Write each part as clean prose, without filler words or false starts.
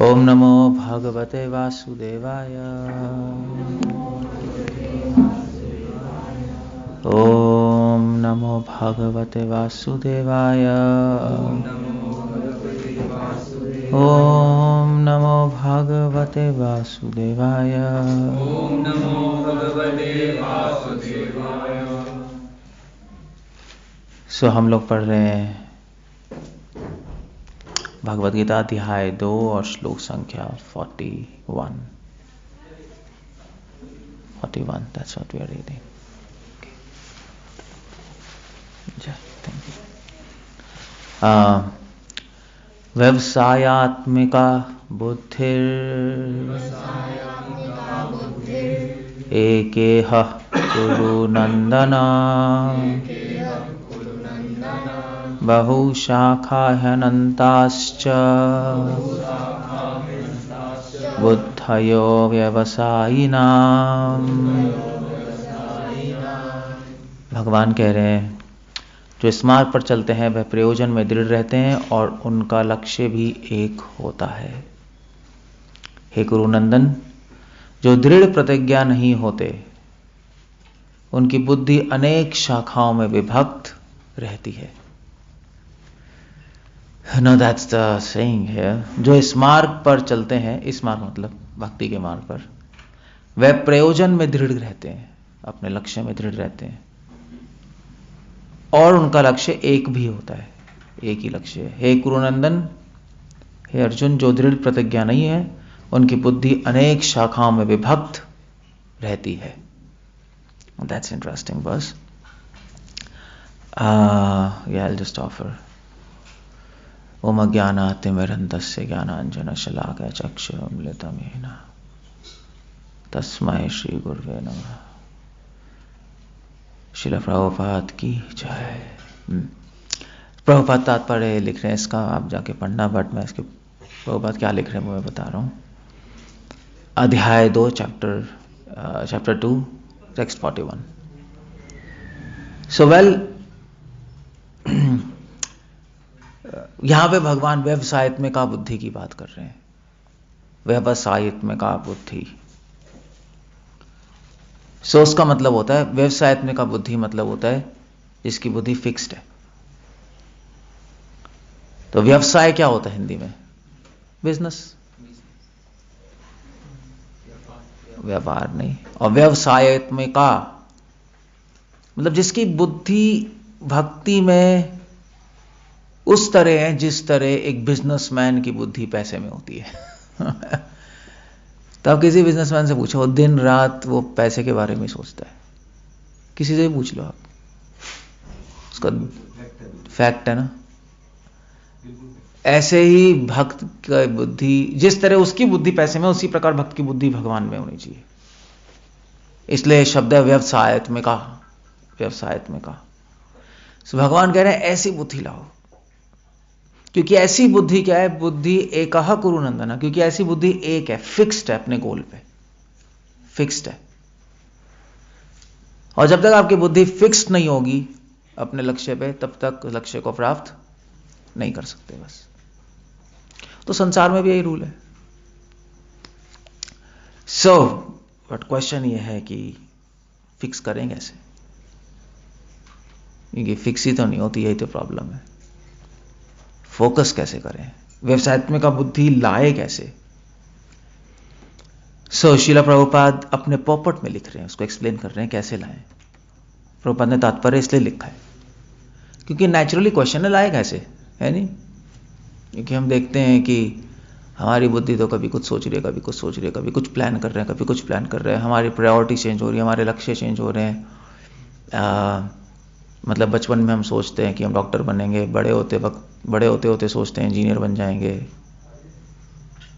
ओम नमो भगवते वासुदेवाय। ओम नमो भगवते वासुदेवाय। ओम नमो भगवते वासुदेवाय। ओम नमो भगवते वासुदेवाय। सो हम लोग पढ़ रहे हैं भगवद गीता अध्याय 2 और श्लोक संख्या 41. That's what we are reading. Okay. Thank you. व्यवसायात्मिका बुद्धिर एकेह कुरु नंदन बहुशाखा ह्यनन्ताश्च बुद्धयो व्यवसायिनाम्। भगवान कह रहे हैं जो इस मार्ग पर चलते हैं वह प्रयोजन में दृढ़ रहते हैं और उनका लक्ष्य भी एक होता है। हे कुरुनंदन, जो दृढ़ प्रतिज्ञा नहीं होते उनकी बुद्धि अनेक शाखाओं में विभक्त रहती है। No, that's the saying here. जो इस मार्ग पर चलते हैं, इस मार्ग मतलब भक्ति के मार्ग पर, वे प्रयोजन में दृढ़ रहते हैं, अपने लक्ष्य में दृढ़ रहते हैं और उनका लक्ष्य एक भी होता है, एक ही लक्ष्य है। हे कुरुनंदन, हे अर्जुन, जो दृढ़ प्रतिज्ञा नहीं है उनकी बुद्धि अनेक शाखाओं में विभक्त रहती है। That's interesting verse. Yeah, I'll just offer. ओम अज्ञानातिमिरन्धस्य ज्ञानाञ्जनशलाकया चक्षुरुन्मिलितं येन तस्मै श्री गुरुवे नमः। श्रील प्रभुपाद की जय। प्रभुपाद तात्पर्य लिख रहे हैं इसका, आप जाके पढ़ना, बट मैं इसके प्रभुपाद क्या लिख रहे हैं वो मैं बता रहा हूँ। अध्याय 2 चैप्टर 2 टेक्स्ट 41. सो वेल, यहां पे भगवान व्यवसायत्मिका बुद्धि की बात कर रहे हैं। व्यवसायत्मिका बुद्धि, सो उसका मतलब होता है, व्यवसायत्मिका बुद्धि मतलब होता है जिसकी बुद्धि फिक्स्ड है। तो व्यवसाय क्या होता है हिंदी में? बिजनेस, व्यापार नहीं। और व्यवसायत्मिका मतलब जिसकी बुद्धि भक्ति में उस तरह है जिस तरह एक बिजनेसमैन की बुद्धि पैसे में होती है। तो आप किसी बिजनेसमैन से पूछो, दिन रात वो पैसे के बारे में सोचता है। किसी से भी पूछ लो आप, उसका फैक्ट है ना। ऐसे ही भक्त की बुद्धि, जिस तरह उसकी बुद्धि पैसे में, उसी प्रकार भक्त की बुद्धि भगवान में होनी चाहिए। इसलिए शब्द है व्यवसायत्मिका, व्यवसायत्मिका। तो भगवान कह रहे हैं ऐसी बुद्धि लाओ, क्योंकि ऐसी बुद्धि क्या है? बुद्धि एकह कुरुनंदन, क्योंकि ऐसी बुद्धि एक है, फिक्स्ड है, अपने गोल पे फिक्स्ड है। और जब तक आपकी बुद्धि फिक्स्ड नहीं होगी अपने लक्ष्य पे, तब तक लक्ष्य को प्राप्त नहीं कर सकते। बस तो संसार में भी यही रूल है। सो बट क्वेश्चन ये है कि फिक्स करें कैसे? क्योंकि फिक्स ही तो नहीं होती, यही तो प्रॉब्लम है। फोकस कैसे करें? व्यवसायत्मिका बुद्धि लाए कैसे? श्रील प्रभुपाद अपने पोपट में लिख रहे हैं, उसको एक्सप्लेन कर रहे हैं कैसे लाएं। प्रभुपाद ने तात्पर्य इसलिए लिखा है क्योंकि नेचुरली क्वेश्चन है, लाए कैसे, है नहीं? क्योंकि हम देखते हैं कि हमारी बुद्धि तो कभी कुछ सोच रही है, कभी कुछ सोच रही है, कभी कुछ प्लान कर रहे हैं, कभी कुछ प्लान कर रहे हैं। हमारी प्रायोरिटी चेंज हो रही है, हमारे लक्ष्य चेंज हो रहे हैं। मतलब बचपन में हम सोचते हैं कि हम डॉक्टर बनेंगे, बड़े होते होते सोचते हैं इंजीनियर बन जाएंगे।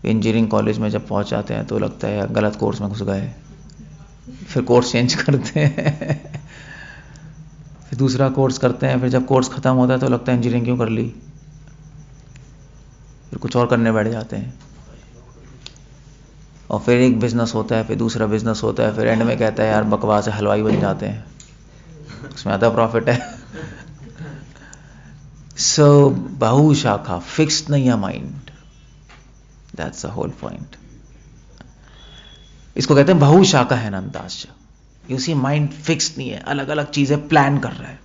इंजीनियरिंग कॉलेज में जब पहुंच जाते हैं तो लगता है गलत कोर्स में घुस गए, फिर कोर्स चेंज करते हैं, फिर दूसरा कोर्स करते हैं, फिर जब कोर्स खत्म होता है तो लगता है इंजीनियरिंग क्यों कर ली, फिर कुछ और करने बैठ जाते हैं। और फिर एक बिजनेस होता है, फिर दूसरा बिजनेस होता है, फिर एंड में कहता है यार बकवास है, हलवाई बन जाते हैं, उसमें ज़्यादा प्रॉफिट है। सो बहुशाखा, फिक्स्ड नहीं है mind. That's the whole point. इसको कहते हैं बहुशाखा है नंदाश्च। उसी माइंड फिक्स नहीं है, अलग अलग चीजें प्लान कर रहा है।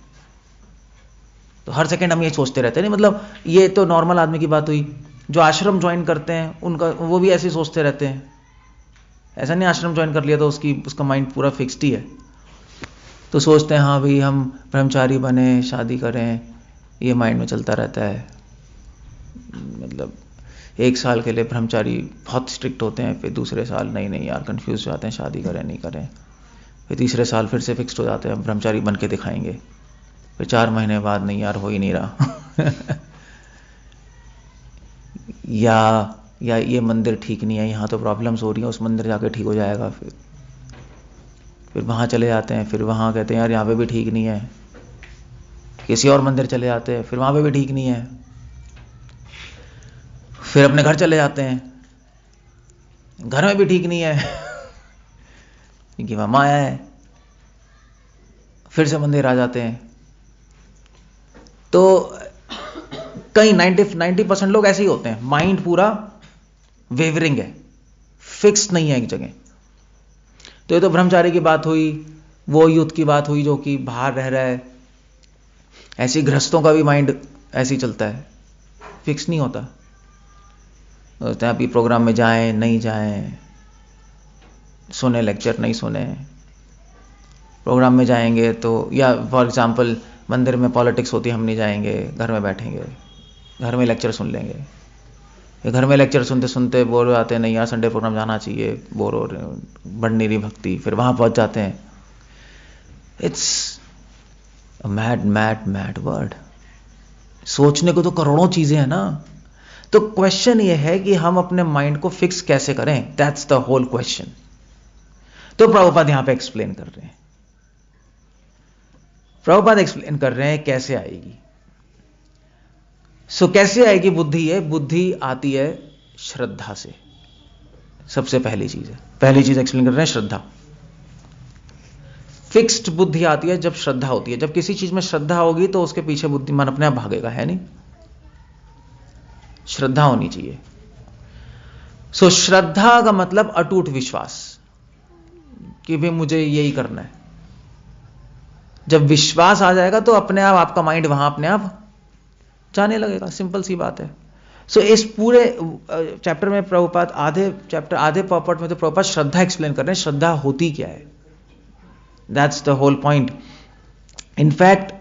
तो हर सेकंड हम ये सोचते रहते हैं। नहीं मतलब ये तो नॉर्मल आदमी की बात हुई, जो आश्रम ज्वाइन करते हैं उनका वो भी ऐसे सोचते रहते हैं। ऐसा नहीं आश्रम ज्वाइन कर लिया तो उसका माइंड पूरा फिक्स्ड ही है। तो सोचते हैं हाँ भाई हम ब्रह्मचारी बने, शादी करें, ये माइंड में चलता रहता है। मतलब 1 साल के लिए ब्रह्मचारी बहुत स्ट्रिक्ट होते हैं, फिर दूसरे साल नहीं यार कंफ्यूज हो जाते हैं, शादी करें नहीं करें। फिर तीसरे साल फिर से फिक्स्ड हो जाते हैं, ब्रह्मचारी बन के दिखाएंगे। फिर 4 महीने बाद नहीं यार हो ही नहीं रहा या ये मंदिर ठीक नहीं है, यहाँ तो प्रॉब्लम्स हो रही हैं, उस मंदिर जाके ठीक हो जाएगा। फिर वहाँ चले जाते हैं, फिर वहाँ कहते हैं यार यहाँ पे भी ठीक नहीं है। किसी और मंदिर चले जाते हैं, फिर वहाँ पे भी ठीक नहीं है। फिर अपने घर चले जाते हैं, घर में भी ठीक नहीं है क्योंकि वहाँ माया है। फिर से मंदिर आ जाते हैं। तो कई 90% लोग ऐसे ही होते हैं, माइंड पूरा वेवरिंग है, फिक्स नहीं है एक जगह। तो ये तो ब्रह्मचारी की बात हुई, वो यूथ की बात हुई जो कि बाहर रह रहा है। ऐसी गृहस्थों का भी माइंड ऐसे ही चलता है, फिक्स नहीं होता। सोचते हैं अभी प्रोग्राम में जाएं नहीं जाएं, सुने लेक्चर नहीं सुने। प्रोग्राम में जाएंगे तो या फॉर एग्जांपल मंदिर में पॉलिटिक्स होती है, हम नहीं जाएंगे, घर में बैठेंगे, घर में लेक्चर सुन लेंगे। घर में लेक्चर सुनते सुनते बोर हो जाते हैं, नहीं यार संडे प्रोग्राम जाना चाहिए, बोर हो रहे, बढ़ नहीं रही भक्ति। फिर वहां पहुंच जाते हैं। It's a mad word. सोचने को तो करोड़ों चीजें हैं ना। तो क्वेश्चन ये है कि हम अपने माइंड को फिक्स कैसे करें, दैट्स द होल क्वेश्चन। तो प्रभुपाद यहां पे एक्सप्लेन कर रहे हैं। प्रभुपाद एक्सप्लेन कर रहे हैं कैसे आएगी। कैसे आएगी बुद्धि? है बुद्धि आती है श्रद्धा से। सबसे पहली चीज है, पहली चीज एक्सप्लेन कर रहे हैं, श्रद्धा। फिक्स्ड बुद्धि आती है जब श्रद्धा होती है। जब किसी चीज में श्रद्धा होगी तो उसके पीछे बुद्धिमान अपने आप भागेगा, है नहीं? श्रद्धा होनी चाहिए। श्रद्धा का मतलब अटूट विश्वास कि भाई मुझे यही करना है। जब विश्वास आ जाएगा तो अपने आप आपका माइंड वहां अपने आप जाने लगेगा। सिंपल सी बात है। इस पूरे चैप्टर में प्रभुपाद आधे पॉपट में तो प्रभुपाद श्रद्धा एक्सप्लेन कर रहे हैं। श्रद्धा होती क्या है, that's the whole point. In fact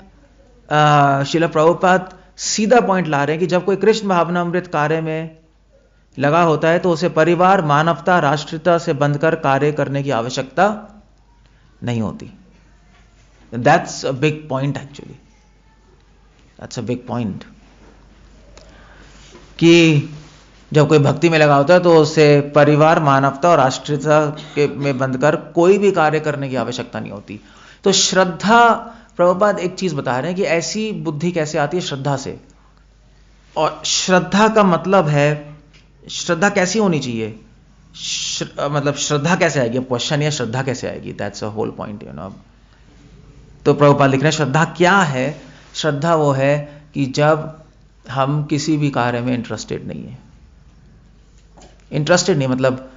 Srila Prabhupada सीधा पॉइंट ला रहे हैं कि जब कोई कृष्ण भावनामृत कार्य में लगा होता है तो उसे परिवार, मानवता, राष्ट्रीयता से बंधकर कार्य करने की आवश्यकता नहीं होती। That's a big point actually. That's a big point कि जब कोई भक्ति में लगा होता है तो उसे परिवार, मानवता और राष्ट्रीयता के में बंधकर कोई भी कार्य करने की आवश्यकता नहीं होती। तो श्रद्धा, प्रभुपाद एक चीज बता रहे हैं कि ऐसी बुद्धि कैसे आती है, श्रद्धा से। और श्रद्धा का मतलब है, श्रद्धा कैसी होनी चाहिए, मतलब श्रद्धा कैसे आएगी? क्वेश्चन है श्रद्धा कैसे आएगी, that's a whole point, you know. तो प्रभुपाद लिख रहे हैं श्रद्धा क्या है। श्रद्धा वो है कि जब हम किसी भी कार्य में इंटरेस्टेड नहीं है, इंटरेस्टेड नहीं मतलब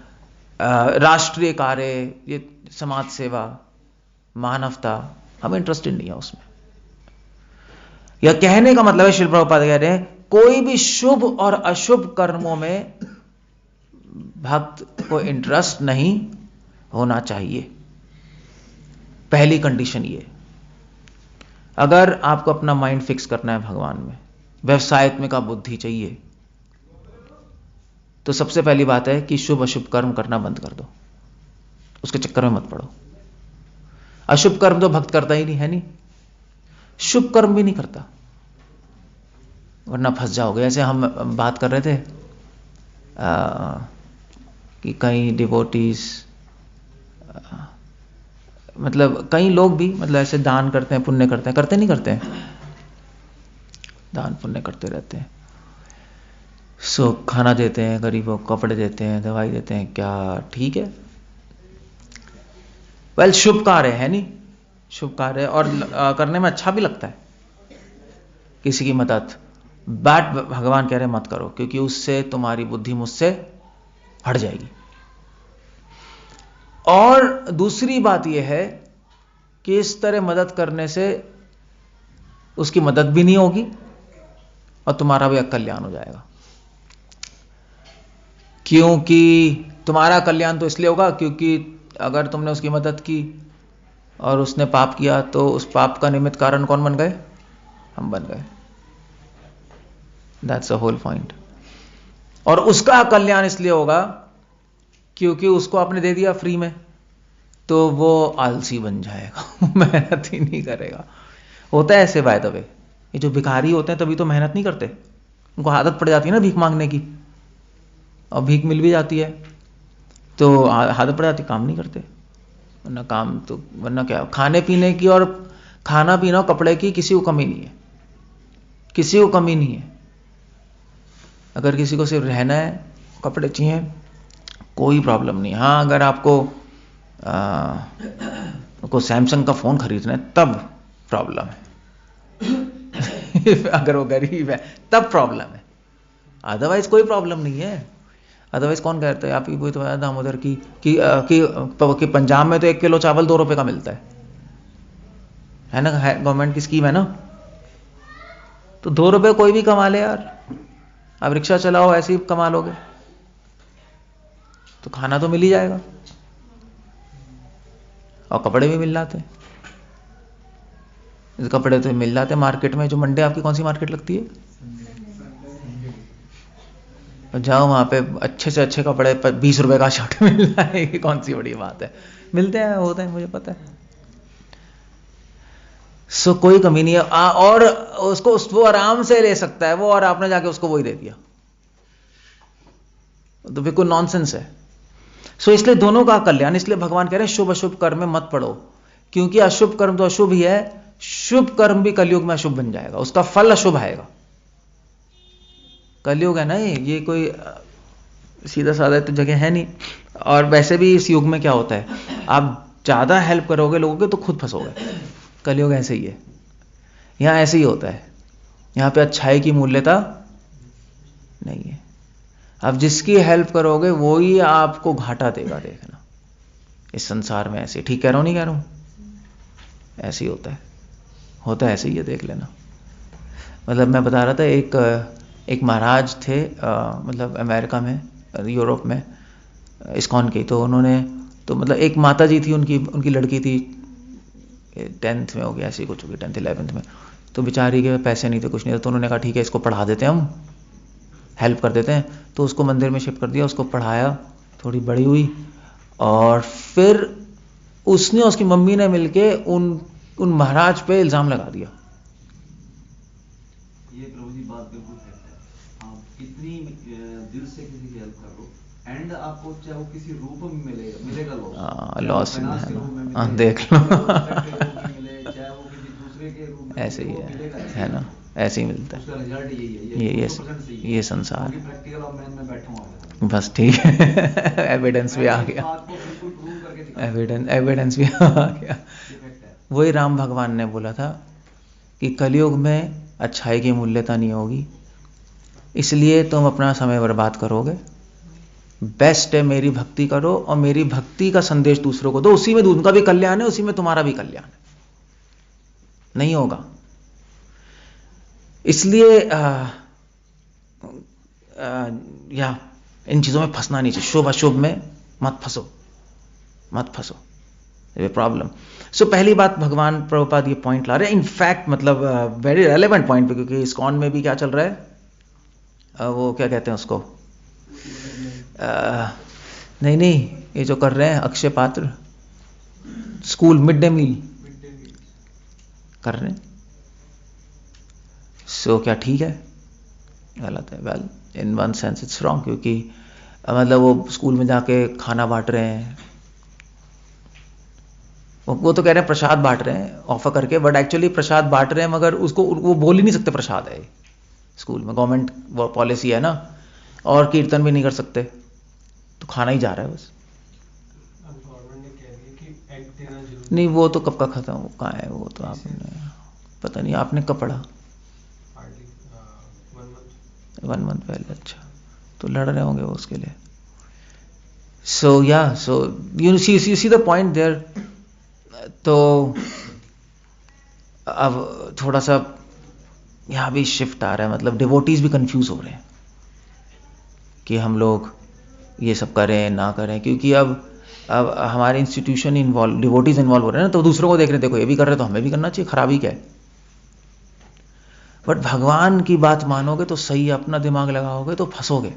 राष्ट्रीय कार्य, ये समाज सेवा, मानवता, हम इंटरेस्टेड नहीं है उसमें। यह कहने का मतलब है, श्रील प्रभुपाद कह रहे हैं कोई भी शुभ और अशुभ कर्मों में भक्त को इंटरेस्ट नहीं होना चाहिए। पहली कंडीशन ये। अगर आपको अपना माइंड फिक्स करना है भगवान में, व्यवसायत्मिका बुद्धि चाहिए, तो सबसे पहली बात है कि शुभ अशुभ कर्म करना बंद कर दो, उसके चक्कर में मत पड़ो। अशुभ कर्म तो भक्त करता ही नहीं है, नहीं शुभ कर्म भी नहीं करता, वरना फंस जाओगे। ऐसे हम बात कर रहे थे कि कई डिवोटीज, मतलब कई लोग भी मतलब ऐसे दान करते हैं, पुण्य करते हैं, करते नहीं करते हैं, दान पुण्य करते रहते हैं। खाना देते हैं गरीबों को, कपड़े देते हैं, दवाई देते हैं, क्या ठीक है? वेल शुभ कार्य है, नहीं शुभ कार्य, और करने में अच्छा भी लगता है किसी की मदद। बट भगवान कह रहे मत करो, क्योंकि उससे तुम्हारी बुद्धि मुझसे हट जाएगी। और दूसरी बात यह है कि इस तरह मदद करने से उसकी मदद भी नहीं होगी और तुम्हारा भी कल्याण हो जाएगा। क्योंकि तुम्हारा कल्याण तो इसलिए होगा क्योंकि अगर तुमने उसकी मदद की और उसने पाप किया तो उस पाप का निमित्त कारण कौन बन गए? हम बन गए। That's a whole point. और उसका कल्याण इसलिए होगा क्योंकि उसको आपने दे दिया फ्री में, तो वो आलसी बन जाएगा, मेहनत ही नहीं करेगा। होता है ऐसे बाय द वे, ये जो भिखारी होते हैं तभी तो मेहनत नहीं करते, उनको आदत पड़ जाती है ना भीख मांगने की, और भीख मिल भी जाती है तो आदत पड़ जाती, काम नहीं करते। वरना काम तो, वरना क्या, खाने पीने की और खाना पीना कपड़े की किसी को कमी नहीं है, किसी को कमी नहीं है। अगर किसी को सिर्फ रहना है, कपड़े चाहिए, कोई प्रॉब्लम नहीं। हाँ, अगर आपको सैमसंग का फोन खरीदना है तब प्रॉब्लम है अगर वो गरीब है तब प्रॉब्लम है, अदरवाइज कोई प्रॉब्लम नहीं है। अदरवाइज कौन कहता है? आप ही कोई तो दामोदर कि पंजाब में तो 1 किलो चावल 2 रुपए का मिलता है ना, गवर्नमेंट की स्कीम है ना। तो 2 रुपए कोई भी कमा ले यार, आप रिक्शा चलाओ ऐसे ही कमा लोगे, तो खाना तो मिल ही जाएगा और कपड़े भी मिल जाते हैं। कपड़े तो मिल जाते हैं मार्केट में। जो मंडे आपकी कौन सी मार्केट लगती है? जाओ वहां पे अच्छे से अच्छे कपड़े 20 रुपए का शर्ट मिल जाएगी, कौन सी बड़ी बात है, मिलते हैं, होते हैं, मुझे पता है। सो कोई कमी नहीं है। और उसको वो आराम से ले सकता है वो, और आपने जाके उसको वही दे दिया तो बिल्कुल नॉनसेंस है। सो इसलिए दोनों का कल्याण, इसलिए भगवान कह रहे हैं शुभ अशुभ कर्म में मत पड़ो, क्योंकि अशुभ कर्म तो अशुभ ही है, शुभ कर्म भी कलयुग में अशुभ बन जाएगा, उसका फल अशुभ आएगा। कलयुग है ना ये कोई सीधा साधा तो जगह है नहीं। और वैसे भी इस युग में क्या होता है, आप ज्यादा हेल्प करोगे लोगों के तो खुद फंसोगे। कलयुग ऐसे ही है, यहां ऐसे ही होता है, यहां पे अच्छाई की मूल्यता नहीं है। आप जिसकी हेल्प करोगे वो ही आपको घाटा देगा, देखना इस संसार में ऐसे। ठीक कह रहा हूं नहीं कह रहा हूं? ऐसे ही होता है ऐसे ही है, देख लेना। मतलब मैं बता रहा था, एक महाराज थे, मतलब अमेरिका में, यूरोप में, इस्कॉन की। तो उन्होंने तो मतलब एक माता जी थी, उनकी लड़की थी 10th में हो गया, ऐसी कुछ होगी 10th 11th में। तो बेचारी के पैसे नहीं थे, कुछ नहीं था, तो उन्होंने कहा ठीक है इसको पढ़ा देते हैं, हम हेल्प कर देते हैं। तो उसको मंदिर में शिफ्ट कर दिया, उसको पढ़ाया, थोड़ी बड़ी हुई, और फिर उसने, उसकी मम्मी ने मिलके उन महाराज पे इल्जाम लगा दिया। ये प्रभु जी बात बिल्कुल है। आप कितनी दिल से किसी की हेल्प कर लो, एंड आपको चाहे वो किसी रूप में मिलेगा लॉस में है ना, देख लो चाहे वो किसी दूसरे के रूप में, ऐसे ही है ना, ऐसे ही मिलता है। उसका रिजल्ट यही है, ये संसार प्रैक्टिकल और मैं बैठा हूँ बस, ठीक है एविडेंस भी आ गया, एविडेंस भी आ गया। वही राम भगवान ने बोला था कि कलयुग में अच्छाई की मूल्यता नहीं होगी, इसलिए तुम अपना समय बर्बाद करोगे। बेस्ट है मेरी भक्ति करो और मेरी भक्ति का संदेश दूसरों को दो, उसी में उनका भी कल्याण है, उसी में तुम्हारा भी कल्याण है। नहीं होगा, इसलिए या इन चीजों में फंसना नहीं चाहिए, शुभ अशुभ में मत फंसो, ये प्रॉब्लम। सो पहली बात, भगवान प्रभुपाद ये पॉइंट ला रहे हैं, इनफैक्ट मतलब वेरी रेलेवेंट पॉइंट, क्योंकि इस्कॉन में भी क्या चल रहा है, वो क्या कहते हैं उसको, नहीं, ये जो कर रहे हैं अक्षय पात्र, स्कूल मिड डे मील कर रहे हैं। सो क्या ठीक है, गलत है? Well, in one sense it's wrong, क्योंकि मतलब वो स्कूल में जाके खाना बांट रहे हैं, वो तो कह रहे हैं प्रसाद बांट रहे हैं ऑफर करके, बट एक्चुअली प्रसाद बांट रहे हैं, मगर उसको वो बोल ही नहीं सकते प्रसाद है स्कूल में, गवर्नमेंट पॉलिसी है ना, और कीर्तन भी नहीं कर सकते, तो खाना ही जा रहा है बस। गवर्नमेंट ने कह दिया कि एग देना जरूरी नहीं, वो तो कब का खत्म, वो कहाँ है, वो तो आपने पता नहीं, आपने कब पढ़ा? 1 month पहले। अच्छा, तो लड़ रहे होंगे वो उसके लिए। So yeah, so you see the point there. तो अब थोड़ा सा यहाँ भी शिफ्ट आ रहा है, मतलब डिवोटीज भी कंफ्यूज हो रहे हैं कि हम लोग ये सब करें ना करें, क्योंकि अब हमारे इंस्टीट्यूशन इन्वॉल्व, डिवोटीज इन्वॉल्व हो रहे हैं ना, तो दूसरों को देख रहे हैं, देखो ये भी कर रहे हैं तो हमें भी करना चाहिए, खराबी क्या है। बट भगवान की बात मानोगे तो सही, अपना दिमाग लगाओगे तो फंसोगे।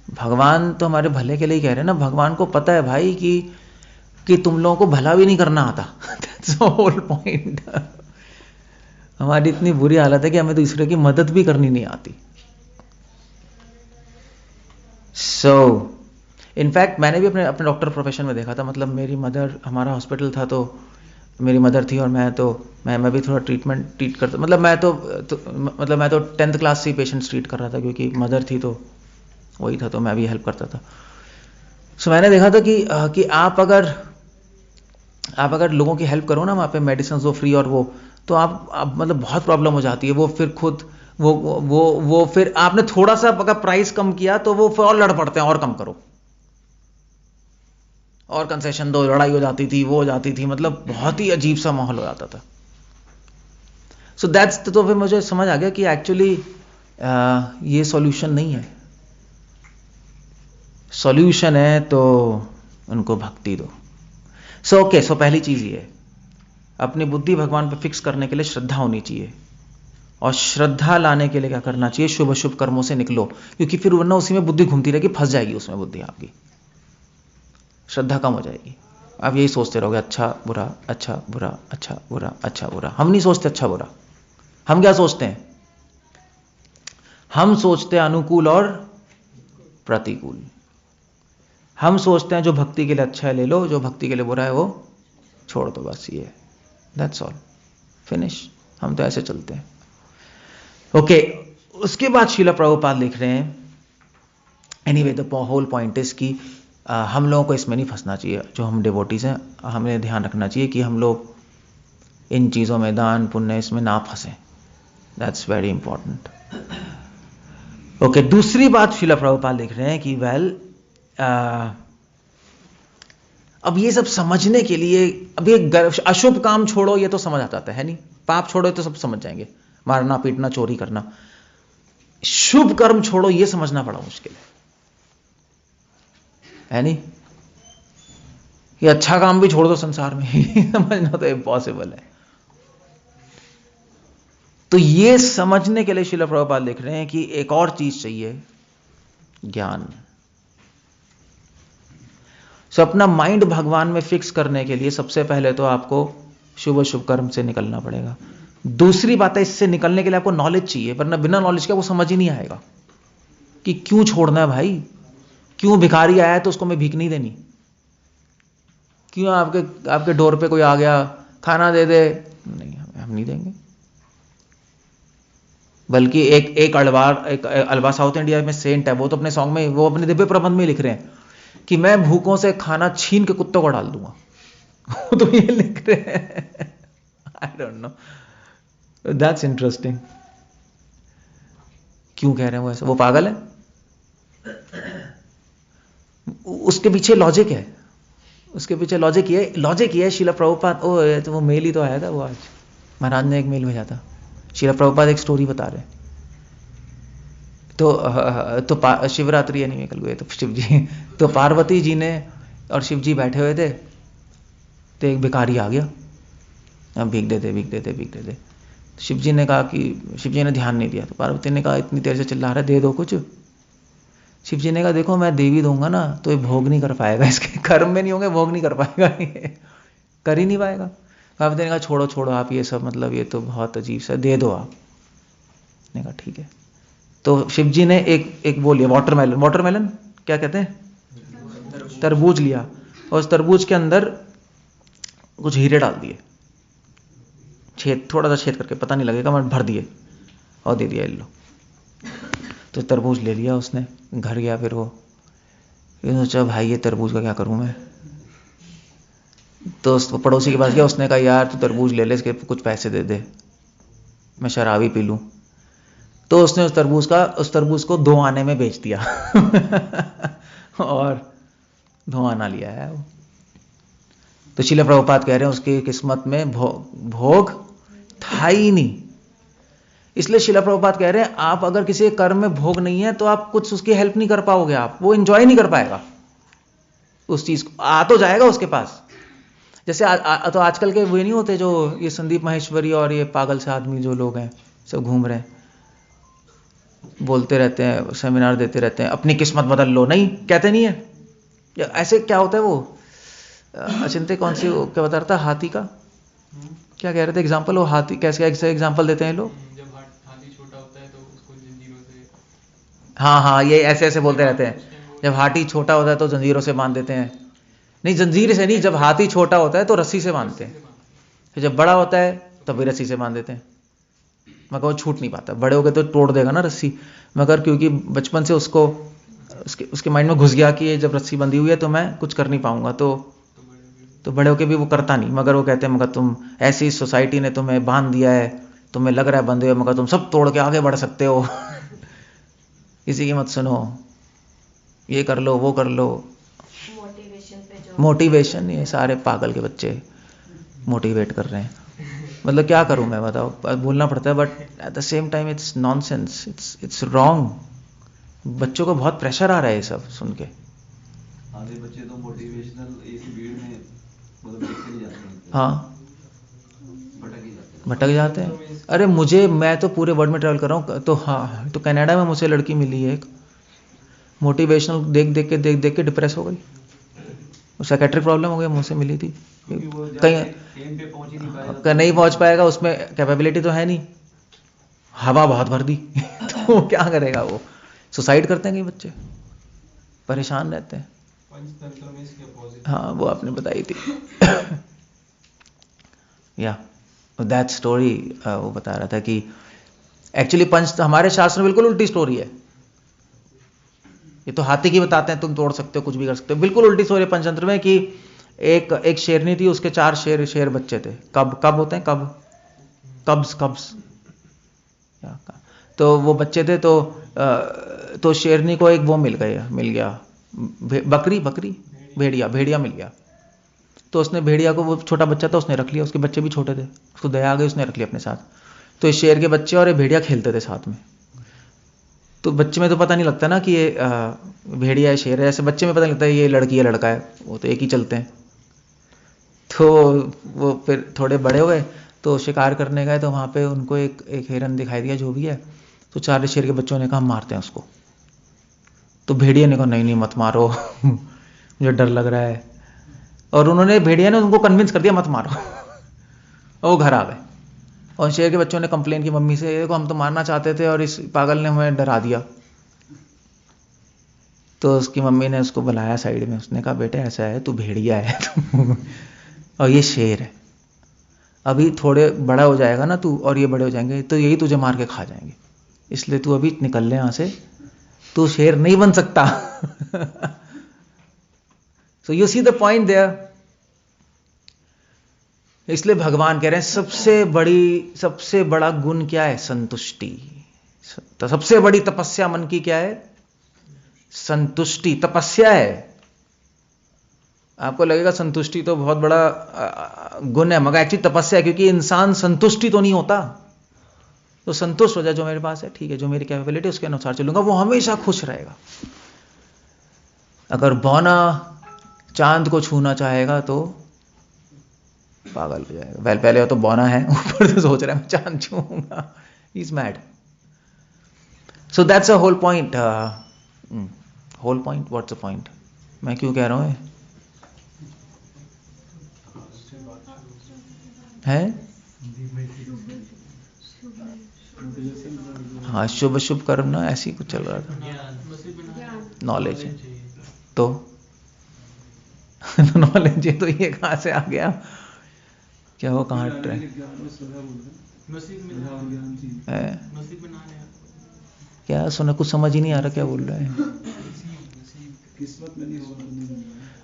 भगवान तो हमारे भले के लिए ही कह रहे हैं ना, भगवान को पता है भाई कि तुम लोगों को भला भी नहीं करना आता। That's the whole point। हमारी इतनी बुरी हालत है कि हमें दूसरे की मदद भी करनी नहीं आती। सो इनफैक्ट मैंने भी अपने डॉक्टर प्रोफेशन में देखा था, मतलब मेरी मदर, हमारा हॉस्पिटल था तो मेरी मदर थी और मैं भी थोड़ा ट्रीट करता, मतलब मैं तो 10th क्लास से ही पेशेंट्स ट्रीट कर रहा था, क्योंकि मदर थी तो वही था, तो मैं भी हेल्प करता था। सो मैंने देखा था कि आप अगर लोगों की हेल्प करो ना, वहाँ पे मेडिसिन दो फ्री और वो, तो आप मतलब बहुत प्रॉब्लम हो जाती है। वो फिर खुद वो फिर आपने थोड़ा सा अगर प्राइस कम किया तो वो फिर और लड़ पड़ते हैं, और कम करो और कंसेशन दो, लड़ाई हो जाती थी, वो हो जाती थी, मतलब बहुत ही अजीब सा माहौल हो जाता था। सो दैट्स, तो फिर मुझे समझ आ गया कि एक्चुअली ये सॉल्यूशन नहीं है। सॉल्यूशन है तो उनको भक्ति दो। सो पहली चीज ये है, अपनी बुद्धि भगवान पर फिक्स करने के लिए श्रद्धा होनी चाहिए, और श्रद्धा लाने के लिए क्या करना चाहिए, शुभ अशुभ कर्मों से निकलो, क्योंकि फिर वरना उसी में बुद्धि घूमती रहेगी, फंस जाएगी उसमें बुद्धि आपकी, श्रद्धा कम हो जाएगी। आप यही सोचते रहोगे अच्छा बुरा अच्छा बुरा अच्छा बुरा अच्छा बुरा। हम नहीं सोचते अच्छा बुरा, हम क्या सोचते हैं, हम सोचते हैं अनुकूल और प्रतिकूल। हम सोचते हैं जो भक्ति के लिए अच्छा है ले लो, जो भक्ति के लिए बुरा है वो छोड़ दो, बस ये दैट्स ऑल, फिनिश। हम तो ऐसे चलते हैं। ओके, उसके बाद श्रील प्रभुपाद लिख रहे हैं, anyway the whole point is कि हम लोगों को इसमें नहीं फंसना चाहिए। जो हम डिवोटीज हैं, हमें ध्यान रखना चाहिए कि हम लोग इन चीज़ों में, दान पुण्य, इसमें ना फंसें। That's very important. ओके, दूसरी बात श्रील प्रभुपाद लिख रहे हैं कि अब ये सब समझने के लिए, अब ये अशुभ काम छोड़ो ये तो समझ आता है नहीं, पाप छोड़ो तो सब समझ जाएंगे, मारना पीटना चोरी करना। शुभ कर्म छोड़ो ये समझना बड़ा मुश्किल है नहीं। ये अच्छा काम भी छोड़ दो संसार में, समझना तो इम्पॉसिबल है। तो ये समझने के लिए श्रील प्रभुपाद लिख रहे हैं कि एक और चीज चाहिए, ज्ञान। सो अपना माइंड भगवान में फिक्स करने के लिए सबसे पहले तो आपको शुभ शुभ कर्म से निकलना पड़ेगा। दूसरी बात है, इससे निकलने के लिए आपको नॉलेज चाहिए, वरना बिना नॉलेज के वो समझ ही नहीं आएगा कि क्यों छोड़ना है भाई, क्यों भिखारी आया है तो उसको मैं भीख नहीं देनी, क्यों आपके डोर पे कोई आ गया खाना दे दे, नहीं हम नहीं देंगे। बल्कि एक अलवा साउथ इंडिया में सेंट है, वो तो अपने सॉन्ग में, वो अपने दिव्य प्रबंध में लिख रहे हैं कि मैं भूखों से खाना छीन के कुत्तों को डाल दूंगा। वो तो ये लिख रहे हैं, I don't know, that's interesting. क्यों कह रहे हैं वो ऐसा, वो पागल है? उसके पीछे लॉजिक है, उसके पीछे लॉजिक ये है श्रील प्रभुपाद, तो वो मेल ही तो आया था, वो आज महाराज ने एक मेल भेजा था। श्रील प्रभुपाद एक स्टोरी बता रहे, तो शिवरात्रि यानी कल गए तो शिव जी, तो पार्वती जी ने और शिव जी बैठे हुए थे, तो एक भिखारी आ गया, अब भीख दे दे। शिव जी ने कहा कि, शिव जी ने ध्यान नहीं दिया, तो पार्वती ने कहा इतनी देर से चिल्ला रहा है, दे दो कुछ। शिव जी ने कहा देखो मैं देवी दूंगा ना तो ये भोग नहीं कर पाएगा, इसके कर्म में नहीं होंगे, भोग नहीं कर पाएगा, ये कर ही नहीं पाएगा। पार्वती ने कहा छोड़ो आप ये सब, मतलब ये तो बहुत अजीब सा, दे दो आप। ने कहा ठीक है। तो शिव जी ने एक वो लिया, वाटरमेलन क्या कहते हैं, तरबूज लिया, और उस तरबूज के अंदर कुछ हीरे डाल दिए, थोड़ा सा छेद करके, पता नहीं लगेगा, मैं भर दिए और दे दिया, लो। तो तरबूज ले लिया उसने, घर गया, फिर वो सोचा भाई ये तरबूज का क्या करूं मैं। तो उस पड़ोसी के पास गया, उसने कहा यार तू तरबूज ले ले, इसके कुछ पैसे दे दे, मैं शराबी पी लूं। तो उसने उस तरबूज को 2 आने में बेच दिया। और धुआं ना लिया है वो। तो श्रील प्रभुपाद कह रहे हैं उसकी किस्मत में भोग था ही नहीं। इसलिए श्रील प्रभुपाद कह रहे हैं आप अगर किसी कर्म में भोग नहीं है तो आप कुछ उसकी हेल्प नहीं कर पाओगे, आप वो एंजॉय नहीं कर पाएगा उस चीज को। आ तो जाएगा उसके पास। जैसे तो आजकल के वे नहीं होते जो ये संदीप माहेश्वरी और ये पागल से आदमी जो लोग हैं सब घूम रहे हैं, बोलते रहते हैं, सेमिनार देते रहते हैं, अपनी किस्मत बदल लो। नहीं, कहते नहीं है ऐसे। क्या होता है वो अचिंत्य कौन सी क्या बता रहा था, हाथी का क्या कह रहे थे एग्जाम्पल, वो हाथी कैसे एग्जाम्पल देते हैं लोग। जब हाथी छोटा होता है तो उसको जंजीरों से, हाँ, ये ऐसे ऐसे बोलते रहते हैं। जब हाथी छोटा होता है तो जंजीरों से बांध देते हैं। नहीं, जंजीर से नहीं, जब हाथी छोटा होता है तो रस्सी से बांधते हैं, फिर जब बड़ा होता है तब भी रस्सी से बांध देते हैं, मगर वो छूट नहीं पाता। बड़े हो गए तो तोड़ देगा ना रस्सी, मगर क्योंकि बचपन से उसको उसके माइंड में घुस गया कि ये जब रस्सी बंधी हुई है तो मैं कुछ कर नहीं पाऊंगा, तो बड़े होके भी वो करता नहीं। मगर वो कहते हैं मगर तुम ऐसी सोसाइटी ने तुम्हें बांध दिया है, तुम्हें लग रहा है बंधे हो, मगर तुम सब तोड़ के आगे बढ़ सकते हो। किसी की मत सुनो, ये कर लो वो कर लो। मोटिवेशन, ये सारे पागल के बच्चे मोटिवेट कर रहे हैं। मतलब क्या करूं मैं, बताओ, बोलना पड़ता है, but at the same time it's nonsense, it's wrong. बच्चों को बहुत प्रेशर आ रहा है ये सब सुन के। आधे बच्चे तो मोटिवेशनल इस भीड़ में मतलब देखते नहीं जाते हैं। हाँ, भटक जाते हैं। अरे मैं तो पूरे वर्ल्ड में ट्रैवल कर रहा हूँ, तो हाँ, तो कनाडा में मुझे लड़की मिली है एक, मोटिवेशनल देख के डिप्रेस हो गई, साइकेट्रिक प्रॉब्लम हो गई, मुझसे मिली थी। कहीं नहीं पहुंच पाएगा, उसमें कैपेबिलिटी तो है नहीं, हवा बहुत भर दी। तो क्या करेगा वो, सुसाइड करते हैं कई बच्चे, परेशान रहते हैं। पंचतंत्र में इसके अपोजिट। हाँ, वो आपने बताई थी। या दैट स्टोरी, वो बता रहा था कि एक्चुअली हमारे शास्त्र में बिल्कुल उल्टी स्टोरी है। ये तो हाथी की बताते हैं तुम तोड़ सकते हो, कुछ भी कर सकते हो, बिल्कुल उल्टी स्टोरी है पंचतंत्र में कि एक शेरनी थी, उसके 4 शेर बच्चे थे। कब होते हैं, कब्स। तो वो बच्चे थे, तो शेरनी को एक वो मिल गया भेड़िया मिल गया। तो उसने भेड़िया को, वो छोटा बच्चा था, उसने रख लिया, उसके बच्चे भी छोटे थे, उसको दया आ गई, उसने रख लिया अपने साथ। तो इस शेर के बच्चे और ये भेड़िया खेलते थे साथ में। तो बच्चे में तो पता नहीं लगता ना कि ये भेड़िया है शेर है, ऐसे बच्चे में पता नहीं लगता है ये लड़की है लड़का है, वो तो एक ही चलते हैं। तो वो फिर थोड़े बड़े हुए तो शिकार करने गए, तो वहाँ पे उनको एक हिरन दिखाई दिया, जो भी है। तो 4 शेर के बच्चों ने कहा मारते हैं उसको। तो भेड़िया ने कहा नहीं मत मारो, मुझे डर लग रहा है। और भेड़िया ने उनको कन्विंस कर दिया मत मारो। और वो घर आ गए, और शेर के बच्चों ने कंप्लेन की मम्मी से, देखो हम तो मारना चाहते थे और इस पागल ने हमें डरा दिया। तो उसकी मम्मी ने उसको बुलाया साइड में, उसने कहा बेटे ऐसा है, तू भेड़िया है और ये शेर है, अभी थोड़े बड़ा हो जाएगा ना तू, और ये बड़े हो जाएंगे तो यही तुझे मार के खा जाएंगे, इसलिए तू अभी निकल ले यहाँ से, तू शेर नहीं बन सकता। So you see the point there. इसलिए भगवान कह रहे हैं सबसे बड़ा गुण क्या है, संतुष्टि। तो सबसे बड़ी तपस्या मन की क्या है, संतुष्टि, तपस्या है। आपको लगेगा संतुष्टि तो बहुत बड़ा गुण है, मगर एक्चुअली तपस्या है, क्योंकि इंसान संतुष्टि तो नहीं होता। तो संतुष्ट हो जाए, जो मेरे पास है ठीक है, जो मेरी कैपेबिलिटी उसके अनुसार चलूंगा, वो हमेशा खुश रहेगा। अगर बौना चांद को छूना चाहेगा तो पागल हो जाएगा। पहले तो बौना है, ऊपर से सोच रहा है मैं चांद छूऊंगा, he is mad. So that's a whole point. Whole point, what's a point, मैं क्यों कह रहा हूं है? हाँ, शुभ कर्म ना, ऐसी कुछ चल रहा था, नॉलेज है तो नॉलेज है, तो ये कहां से आ गया, क्या वो कहां क्या सुना, कुछ समझ ही नहीं आ रहा क्या बोल रहे हैं।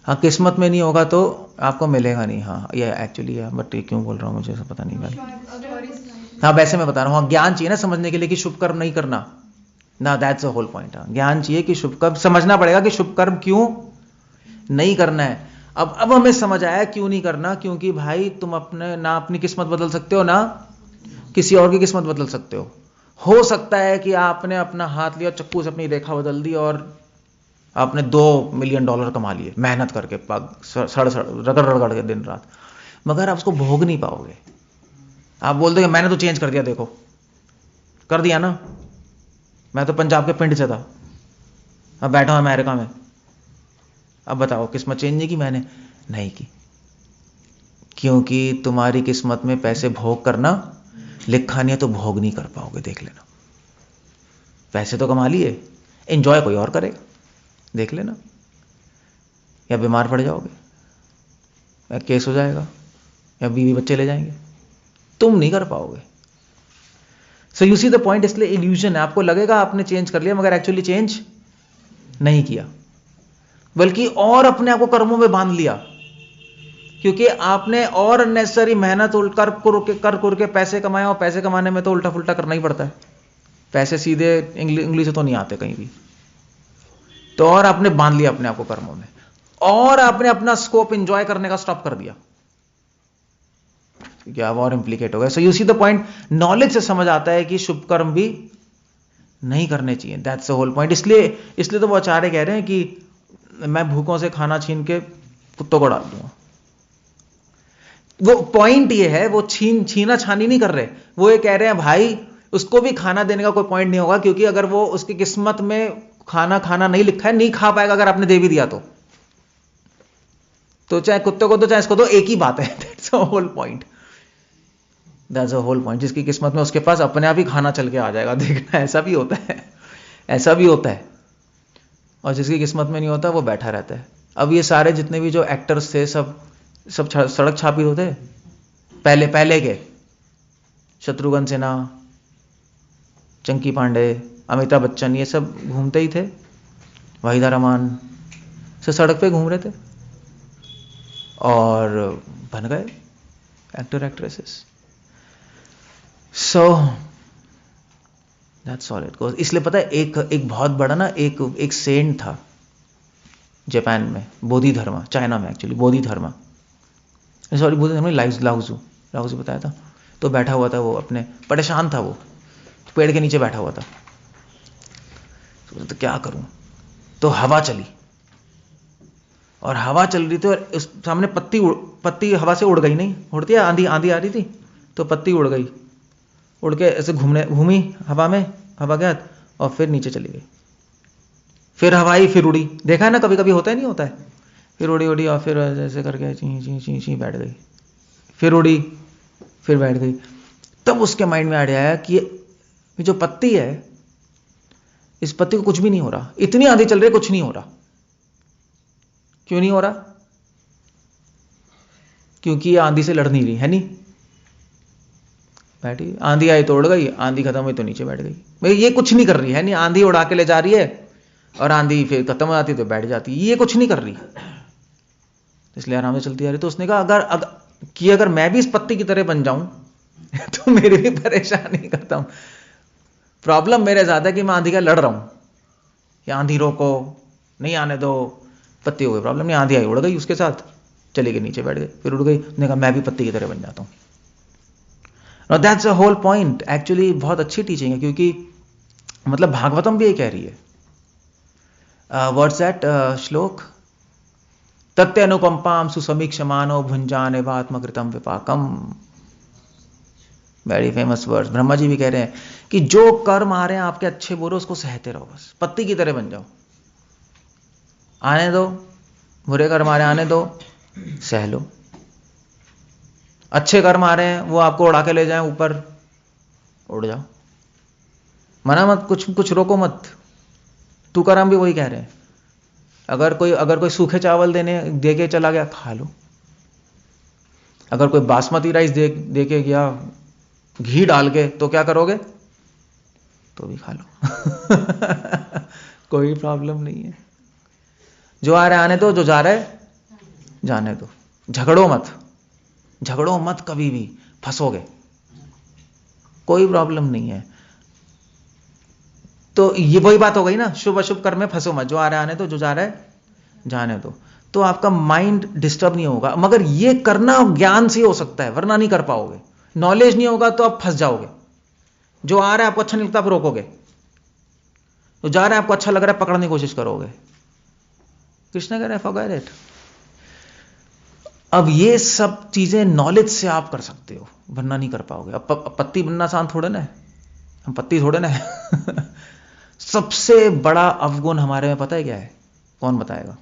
हाँ, किस्मत में नहीं होगा तो आपको मिलेगा नहीं। हाँ, ये एक्चुअली है, बट ये क्यों बोल रहा हूँ मुझे पता नहीं भाई। हाँ, वैसे मैं बता रहा हूँ, ज्ञान चाहिए ना समझने के लिए कि शुभ कर्म नहीं करना, ना, दैट्स अ होल पॉइंट। ज्ञान चाहिए कि शुभ कर्म, समझना पड़ेगा कि शुभ कर्म क्यों नहीं करना है। अब हमें समझ आया क्यों नहीं करना, क्योंकि भाई तुम अपने ना अपनी किस्मत बदल सकते हो ना किसी और की किस्मत बदल सकते हो सकता है कि आपने अपना हाथ लिया, चक्कू से अपनी रेखा बदल दी और आपने $2 मिलियन कमा लिए मेहनत करके, सड़ रगड़ रगड़ के दिन रात, मगर आप उसको भोग नहीं पाओगे। आप बोल दोगे मैंने तो चेंज कर दिया, देखो कर दिया ना, मैं तो पंजाब के पिंड से था, अब बैठा हूं अमेरिका में, अब बताओ किस्मत चेंज नहीं की मैंने? नहीं की, क्योंकि तुम्हारी किस्मत में पैसे भोग करना लिखा नहीं है, तो भोग नहीं कर पाओगे। देख लेना, पैसे तो कमा लिए, एंजॉय कोई और करेगा, देख लेना, या बीमार पड़ जाओगे, या केस हो जाएगा, या बीवी बच्चे ले जाएंगे, तुम नहीं कर पाओगे। सो यू सी द पॉइंट। इसलिए इल्यूजन है, आपको लगेगा आपने चेंज कर लिया, मगर एक्चुअली चेंज नहीं किया, बल्कि और अपने आप को कर्मों में बांध लिया, क्योंकि आपने और अननेसेसरी मेहनत कर के पैसे कमाए, और पैसे कमाने में तो उल्टा फुल्टा करना ही पड़ता है, पैसे सीधे इंग्लिश से तो नहीं आते कहीं भी, तो और आपने बांध लिया अपने आप को कर्मों में, और आपने अपना स्कोप एंजॉय करने का स्टॉप कर दिया, क्योंकि आप और इंप्लीकेट हो गए। सो you see the point. Knowledge से समझ आता है कि शुभ कर्म भी नहीं करने चाहिए, दैट्स द होल पॉइंट। इसलिए तो वो आचार्य कह रहे हैं कि मैं भूखों से खाना छीन के कुत्तों को डाल दूंगा। वो पॉइंट ये है, वो छीना छानी नहीं कर रहे, वो ये कह रहे हैं भाई उसको भी खाना देने का कोई पॉइंट नहीं होगा, क्योंकि अगर वो उसकी किस्मत में खाना नहीं लिखा है, नहीं खा पाएगा, अगर आपने दे भी दिया तो चाहे कुत्ते को दो चाहे इसको दो, एक ही बात है। That's a whole point, that's a whole point. जिसकी किस्मत में उसके पास अपने आप ही खाना चल के आ जाएगा, देखना, ऐसा भी होता है, ऐसा भी होता है। और जिसकी किस्मत में नहीं होता वो बैठा रहता है। अब ये सारे जितने भी जो एक्टर्स थे सब सड़क छापी होते पहले के, शत्रुघ्न सिन्हा, चंकी पांडे, अमिताभ बच्चन, ये सब घूमते ही थे, वहीदा रहमान से सड़क पे घूम रहे थे और बन गए actor actresses. So that's all it goes. इसलिए पता है एक बहुत बड़ा ना एक सेंट था जापान में, बोधि धर्मा, चाइना में एक्चुअली, बोधि धर्मा, सॉरी बोधि धर्मा, लाउजू बताया था। तो बैठा हुआ था वो, अपने परेशान था वो, पेड़ के नीचे बैठा हुआ था, तो क्या करूं, तो हवा चली, और हवा चल रही थी और उस सामने पत्ती हवा से उड़ गई, नहीं उड़ती है, आंधी आ रही थी, तो पत्ती उड़ गई, उड़ के ऐसे घूमी हवा में, हवा गया और फिर नीचे चली गई, फिर हवा आई, फिर उड़ी, देखा है ना, कभी कभी होता है नहीं होता है, फिर उड़ी और फिर ऐसे करके ची ची बैठ गई, फिर उड़ी, फिर बैठ गई। तब उसके माइंड में आइडिया आया कि ये जो पत्ती है, इस पत्ती को कुछ भी नहीं हो रहा, इतनी आंधी चल रही है, कुछ नहीं हो रहा। क्यों नहीं हो रहा? क्योंकि ये आंधी से लड़ नहीं रही है, नहीं बैठी, आंधी आई तो उड़ गई, आंधी खत्म हुई तो नीचे बैठ गई। भाई ये कुछ नहीं कर रही है, नहीं, आंधी उड़ा के ले जा रही है और आंधी फिर खत्म हो जाती तो बैठ जाती, ये कुछ नहीं कर रही, इसलिए आराम से चलती आ रही। तो उसने कहा अगर मैं भी इस पत्ती की तरह बन जाऊं तो मेरी भी परेशानी खत्म। प्रॉब्लम मेरे साथ है कि मैं आंधी का लड़ रहा हूं, या आंधी रोको, नहीं आने दो, पत्ती हो गई, प्रॉब्लम नहीं, आंधी आई उड़ गई, उसके साथ चली गई, नीचे बैठ गई, फिर उड़ गई, उसने कहा मैं भी पत्ती की तरह बन जाता हूं। Now that's the whole point. Actually बहुत अच्छी टीचिंग है, क्योंकि मतलब भागवतम भी ये कह रही है, व्हाट्स दैट श्लोक, तत्ते अनुकंपाम सुसमीक्षमानो भुंजाने वात्मकृतम विपाकम, very famous words. Brahma ji भी कह रहे हैं कि जो कर्म आ रहे हैं आपके अच्छे बुरे, उसको सहते रहो, बस पत्ती की तरह बन जाओ, आने दो, बुरे कर्म आ रहे आने दो, सह लो, अच्छे कर्म आ रहे हैं वो आपको उड़ा के ले जाएं ऊपर, उड़ जाओ, मना मत, कुछ रोको मत। तुकाराम भी वही कह रहे हैं, अगर कोई सूखे चावल दे के चला गया, खा लो, अगर कोई बासमती राइस दे के गया घी डाल के, तो क्या करोगे, तो भी खा लो कोई प्रॉब्लम नहीं है। जो आ रहा है आने दो, जो जा रहा है जाने दो, झगड़ो मत कभी भी, फंसोगे, कोई प्रॉब्लम नहीं है। तो ये वही बात हो गई ना, शुभ अशुभ कर्म में फंसो मत, जो आ रहा है आने दो, जो जा रहा है जाने दो, तो आपका माइंड डिस्टर्ब नहीं होगा। मगर ये करना ज्ञान से हो सकता है, वरना नहीं कर पाओगे। नॉलेज नहीं होगा तो आप फंस जाओगे। जो आ रहा है आपको अच्छा नहीं लगता आप रोकोगे, तो जा रहा है आपको अच्छा लग रहा है पकड़ने की कोशिश करोगे। कृष्ण कह रहे हैं फॉरगेट इट। अब ये सब चीजें नॉलेज से आप कर सकते हो, वरना नहीं कर पाओगे। अब पत्ती बनना आसान थोड़े ना है, हम पत्ती थोड़े ना है। सबसे बड़ा अवगुण हमारे में पता है क्या है? कौन बताएगा?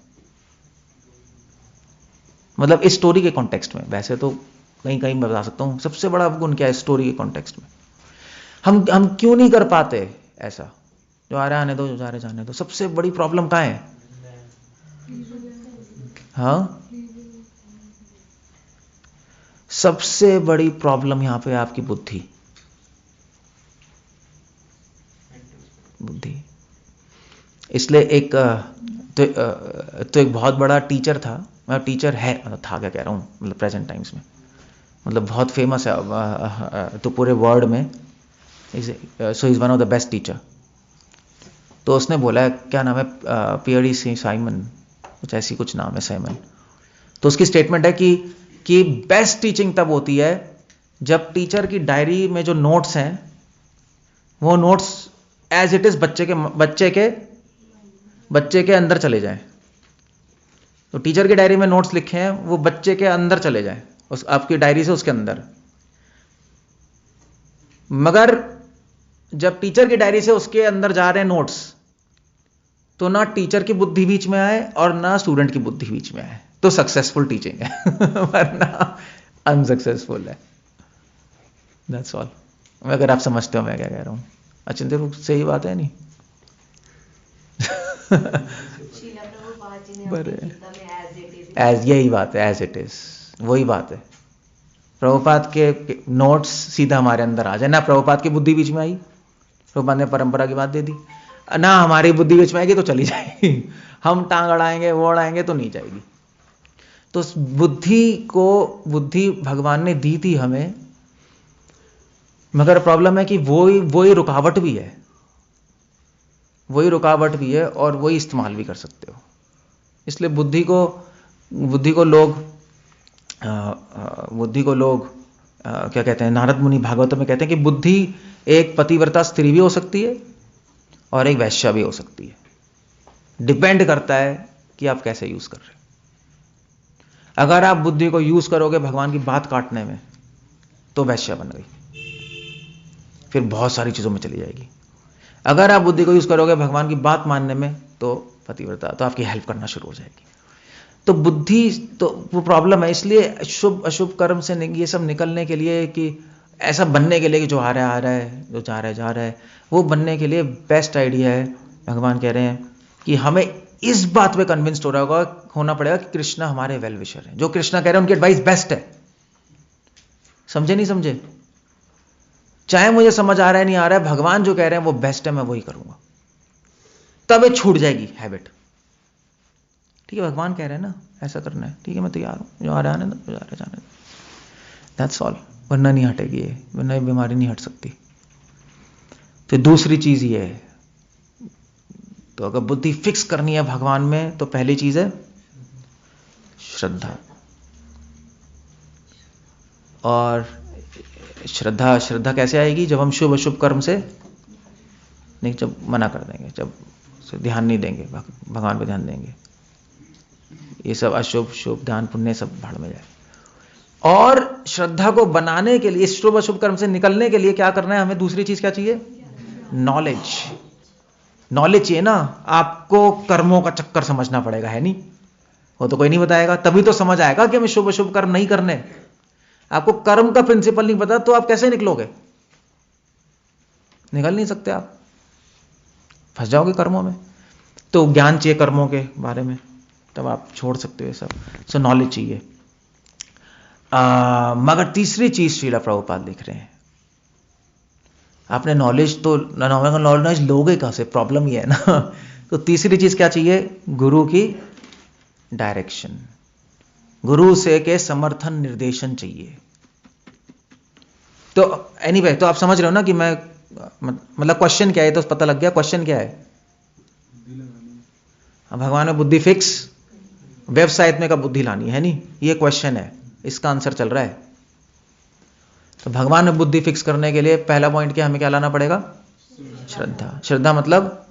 मतलब इस स्टोरी के कॉन्टेक्स्ट में, वैसे तो कहीं कहीं मैं बता सकता हूं सबसे बड़ा अवगुण क्या है स्टोरी के कॉन्टेक्स्ट में। हम क्यों नहीं कर पाते ऐसा? जो आ रहा है आने दो, जो जा रहे जाने दो। सबसे बड़ी प्रॉब्लम कहां है? हाँ, सबसे बड़ी प्रॉब्लम यहां पे आपकी बुद्धि। बुद्धि। इसलिए एक तो एक बहुत बड़ा टीचर था, मतलब टीचर है, मतलब था क्या कह रहा हूं, मतलब प्रेजेंट टाइम्स में, मतलब बहुत फेमस है तो पूरे वर्ल्ड में। So is one of the best teacher. तो उसने बोला, क्या नाम है, पियरी सी साइमन, कुछ ऐसी कुछ नाम है, साइमन। तो उसकी स्टेटमेंट है कि बेस्ट टीचिंग तब होती है जब टीचर की डायरी में जो नोट्स हैं वो नोट्स एज इट इज बच्चे के अंदर चले जाएं। तो टीचर की डायरी में नोट्स लिखे हैं वो बच्चे के अंदर चले जाएं, उस आपकी डायरी से उसके अंदर। मगर जब टीचर की डायरी से उसके अंदर जा रहे हैं नोट्स, तो ना टीचर की बुद्धि बीच में आए और ना स्टूडेंट की बुद्धि बीच में आए, तो सक्सेसफुल टीचिंग है। वरना अनसक्सेसफुल है। That's all. अगर आप समझते हो मैं क्या कह रहा हूं। अचिंत्य रूप से ही बात है नहीं? एज यही बात है, एज इट इज, वही बात है। प्रभुपाद के नोट्स सीधा हमारे अंदर आ जाए ना, प्रभुपाद की बुद्धि बीच में आई, प्रभुपाद ने परंपरा की बात दे दी, ना हमारी बुद्धि बीच में आएगी तो चली जाएगी। हम टांग अड़ाएंगे, वो अड़ाएंगे तो नहीं जाएगी। तो बुद्धि भगवान ने दी थी हमें, मगर प्रॉब्लम है कि वही रुकावट भी है, वही रुकावट भी है और वही इस्तेमाल भी कर सकते हो। इसलिए बुद्धि को लोग क्या कहते हैं, नारद मुनि भागवत में कहते हैं कि बुद्धि एक पतिव्रता स्त्री भी हो सकती है और एक वैश्या भी हो सकती है। डिपेंड करता है कि आप कैसे यूज कर रहे हैं। अगर आप बुद्धि को यूज करोगे भगवान की बात काटने में तो वैश्या बन गई, फिर बहुत सारी चीजों में चली जाएगी। अगर आप बुद्धि को यूज करोगे भगवान की बात मानने में तो पतिव्रता, तो आपकी हेल्प करना शुरू हो जाएगी। तो बुद्धि तो वो प्रॉब्लम है। इसलिए शुभ अशुभ कर्म से ये सब निकलने के लिए, कि ऐसा बनने के लिए कि जो आ रहा है, जो जा रहा है, वो बनने के लिए बेस्ट आइडिया है, भगवान कह रहे हैं कि हमें इस बात पे कन्विंस्ड होना पड़ेगा कि कृष्णा हमारे वेल विशर हैं। जो कृष्णा कह रहे हैं उनकी एडवाइस बेस्ट है। समझे नहीं समझे? चाहे मुझे समझ आ रहा है नहीं आ रहा है, भगवान जो कह रहे हैं वो बेस्ट है, मैं वही करूंगा, तब ये छूट जाएगी हैबिट। ठीक है, भगवान कह रहे हैं ना ऐसा करना है, ठीक है मैं तैयार हूं, जो आ रहा है आने दो, जो जा रहा है जाने दो। That's all. वरना नहीं हटेगी ये, वरना ये बीमारी नहीं हट सकती। फिर दूसरी चीज ये है, तो अगर बुद्धि फिक्स करनी है भगवान में तो पहली चीज है श्रद्धा। और श्रद्धा कैसे आएगी? जब हम शुभ अशुभ कर्म से नहीं, जब मना कर देंगे, जब ध्यान नहीं देंगे, भगवान पे ध्यान देंगे, ये सब अशुभ शुभ ध्यान पुण्य सब भाड़ में जाए। और श्रद्धा को बनाने के लिए, शुभ अशुभ कर्म से निकलने के लिए क्या करना है हमें? दूसरी चीज क्या चाहिए? नॉलेज। नॉलेज चाहिए ना। आपको कर्मों का चक्कर समझना पड़ेगा, है नहीं? वो तो कोई नहीं बताएगा, तभी तो समझ आएगा कि हमें शुभ अशुभ कर्म नहीं करने। आपको कर्म का प्रिंसिपल नहीं पता तो आप कैसे निकलोगे? निकल नहीं सकते, आप फंस जाओगे कर्मों में। तो ज्ञान चाहिए कर्मों के बारे में, तब आप छोड़ सकते हो ये सब। सो नॉलेज चाहिए। मगर तीसरी चीज श्रीला प्रभुपाद लिख रहे हैं, आपने नॉलेज तो नॉलेज लोगे कहां से? प्रॉब्लम ये है ना। तो तीसरी चीज क्या चाहिए? गुरु की डायरेक्शन, गुरु से के समर्थन निर्देशन चाहिए। तो एनीवे, तो आप समझ रहे हो ना कि मैं मतलब क्वेश्चन क्या है तो पता लग गया, क्वेश्चन क्या है? भगवान में बुद्धि फिक्स, वेबसाइट में कब बुद्धि लानी है नहीं, ये क्वेश्चन है, इसका आंसर चल रहा है। तो भगवान में बुद्धि फिक्स करने के लिए पहला पॉइंट क्या, हमें क्या लाना पड़ेगा? श्रद्धा। श्रद्धा मतलब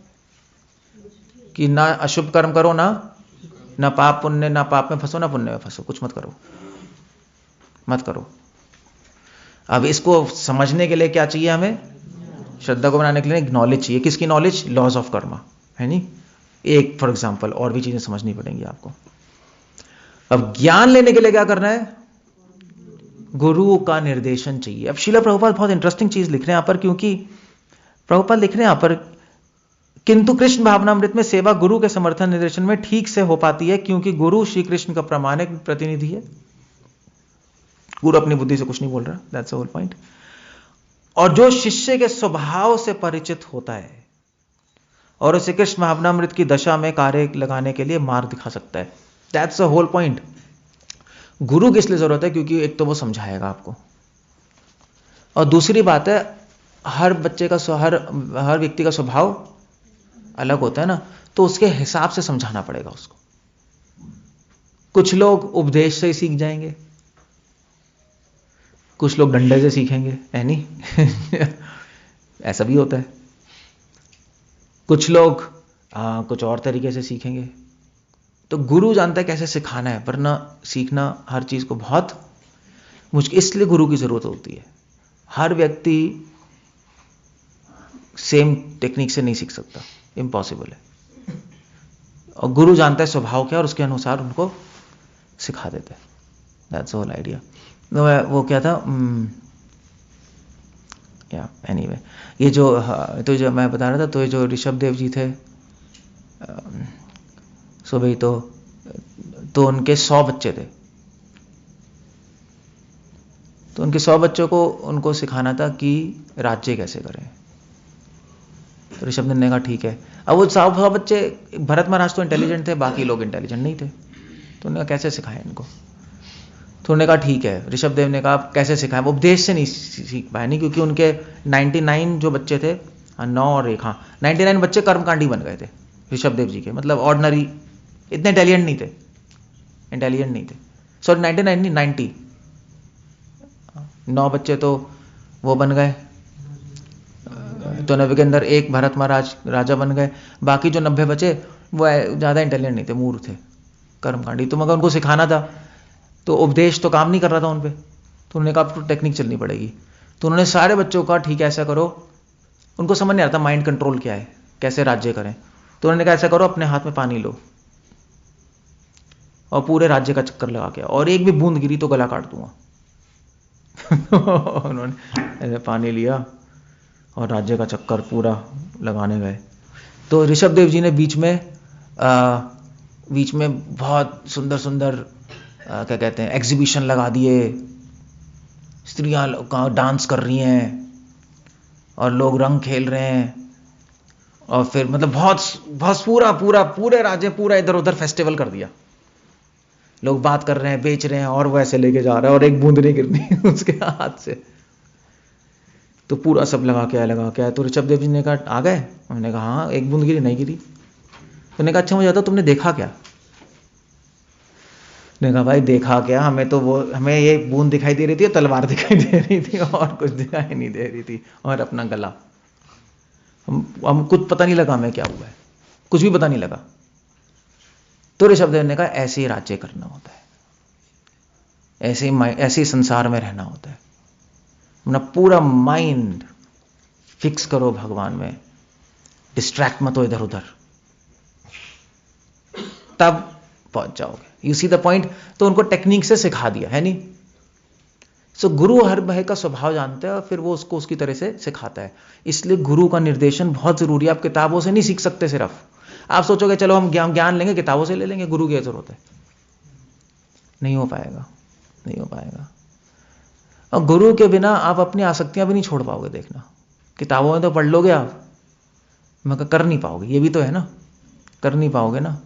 कि ना अशुभ कर्म करो, ना पाप पुण्य, ना पाप में फंसो ना पुण्य में फंसो, कुछ मत करो, मत करो। अब इसको समझने के लिए क्या चाहिए हमें? श्रद्धा को बनाने के लिए नॉलेज चाहिए। किसकी नॉलेज? लॉज ऑफ कर्मा, है नहीं? एक फॉर एग्जांपल, और भी चीजें समझनी पड़ेंगी आपको। अब ज्ञान लेने के लिए क्या करना है? गुरु का निर्देशन चाहिए। अब श्रील प्रभुपाद बहुत इंटरेस्टिंग चीज लिख रहे हैं यहां पर, क्योंकि प्रभुपाद लिख रहे हैं यहां पर, किंतु कृष्ण भावनामृत में सेवा गुरु के समर्थन निर्देशन में ठीक से हो पाती है, क्योंकि गुरु श्री कृष्ण का प्रामाणिक प्रतिनिधि है। गुरु अपनी बुद्धि से कुछ नहीं बोल रहा, दैट्स द होल पॉइंट। और जो शिष्य के स्वभाव से परिचित होता है और उसे कृष्ण भावनामृत की दशा में कार्य लगाने के लिए मार्ग दिखा सकता है, दैट्स द होल पॉइंट। गुरु किस लिए जरूरत है? क्योंकि एक तो वो समझाएगा आपको, और दूसरी बात है हर बच्चे का हर व्यक्ति का स्वभाव अलग होता है ना, तो उसके हिसाब से समझाना पड़ेगा उसको। कुछ लोग उपदेश से ही सीख जाएंगे, कुछ लोग डंडे से सीखेंगे, है नहीं? ऐसा भी होता है। कुछ लोग कुछ और तरीके से सीखेंगे। तो गुरु जानता है कैसे सिखाना है, वरना सीखना हर चीज को बहुत मुश्किल, इसलिए गुरु की जरूरत होती है। हर व्यक्ति सेम टेक्निक से नहीं सीख सकता, इम्पॉसिबल है। और गुरु जानता है स्वभाव क्या, और उसके अनुसार उनको सिखा देता है। That's whole idea. वो क्या था, या एनीवे, ये जो मैं बता रहा था, तो ये जो ऋषभ देव जी थे, सो भाई तो उनके 100 बच्चे थे, तो उनके 100 बच्चों को उनको सिखाना था कि राज्य कैसे करें। तो ऋषभ देव ने कहा ठीक है। अब वो 100 बच्चे, भरत महाराज तो इंटेलिजेंट थे, बाकी लोग इंटेलिजेंट नहीं थे, तो उन्होंने कैसे सिखाया इनको? तो उन्होंने कहा ठीक है। ऋषभ देव ने कहा कैसे सिखाया? वो उपदेश से नहीं सीख पाए, नहीं, क्योंकि उनके 99 जो बच्चे थे, 9 और 1, 99 बच्चे कर्मकांडी बन गए थे ऋषभ देव जी के, मतलब ऑर्डिनरी, इतने इंटेलिजेंट नहीं थे। सॉरी 99 नहीं, 90। 9 बच्चे तो वो बन गए, तो 90 के अंदर एक भरत महाराज राजा बन गए, बाकी जो 90 बचे वो ज़्यादा इंटेलिजेंट नहीं थे, मूर्ख थे, कर्मकांडी। तो मगर उनको सिखाना था, तो उपदेश तो काम नहीं कर रहा था उन पे, तो उन्होंने कहा तो टेक्निक चलनी पड़ेगी। तो उन्होंने सारे बच्चों का ठीक है ऐसा करो, उनको समझ नहीं आता माइंड कंट्रोल क्या है, कैसे राज्य करें। तो उन्होंने कहा ऐसा करो, अपने हाथ में पानी लो और पूरे राज्य का चक्कर लगा के, और एक भी बूंद गिरी तो गला काट दूंगा। उन्होंने ऐसे पानी लिया और राज्य का चक्कर पूरा लगाने गए। तो ऋषभ देव जी ने बीच में बहुत सुंदर सुंदर क्या कहते हैं, एग्जीबिशन लगा दिए, स्त्रियां डांस कर रही हैं और लोग रंग खेल रहे हैं, और फिर मतलब बहुत पूरे राज्य पूरा इधर उधर फेस्टिवल कर दिया। लोग बात कर रहे हैं, बेच रहे हैं, और वो ऐसे लेके जा रहा है और एक बूंद नहीं गिरनी उसके हाथ से। तो पूरा सब लगा के आया। तो ऋषभ देव जी ने कहा आ गए? उन्होंने कहा हाँ, एक बूंद गिरी नहीं गिरी। तो उन्होंने कहा अच्छा मुझे बताओ तुमने देखा क्या? ने कहा भाई देखा क्या, हमें ये बूंद दिखाई दे रही थी, तलवार दिखाई दे रही थी, और कुछ दिखाई नहीं दे रही थी, और अपना गला। हम कुछ पता नहीं लगा हमें क्या हुआ है, कुछ भी पता नहीं लगा। तो ऋषभ देव ने कहा ऐसे ही राज्य करना होता है, ऐसे ही संसार में रहना होता है। अपना पूरा माइंड फिक्स करो भगवान में, डिस्ट्रैक्ट मत हो इधर उधर, तब पहुंच जाओगे। You see the point. तो उनको टेक्निक से सिखा दिया, है नहीं? सो गुरु हर भाई का स्वभाव जानता है और फिर वो उसको उसकी तरह से सिखाता है। इसलिए गुरु का निर्देशन बहुत जरूरी है। आप किताबों से नहीं सीख सकते। सिर्फ आप सोचोगे चलो हम ज्ञान लेंगे, किताबों से ले लेंगे, गुरु की जरूरत है, नहीं हो पाएगा। और गुरु के बिना आप अपनी आसक्तियां भी नहीं छोड़ पाओगे। देखना, किताबों में तो पढ़ लोगे आप, मगर कर नहीं पाओगे। ये भी तो है ना, कर नहीं पाओगे ना।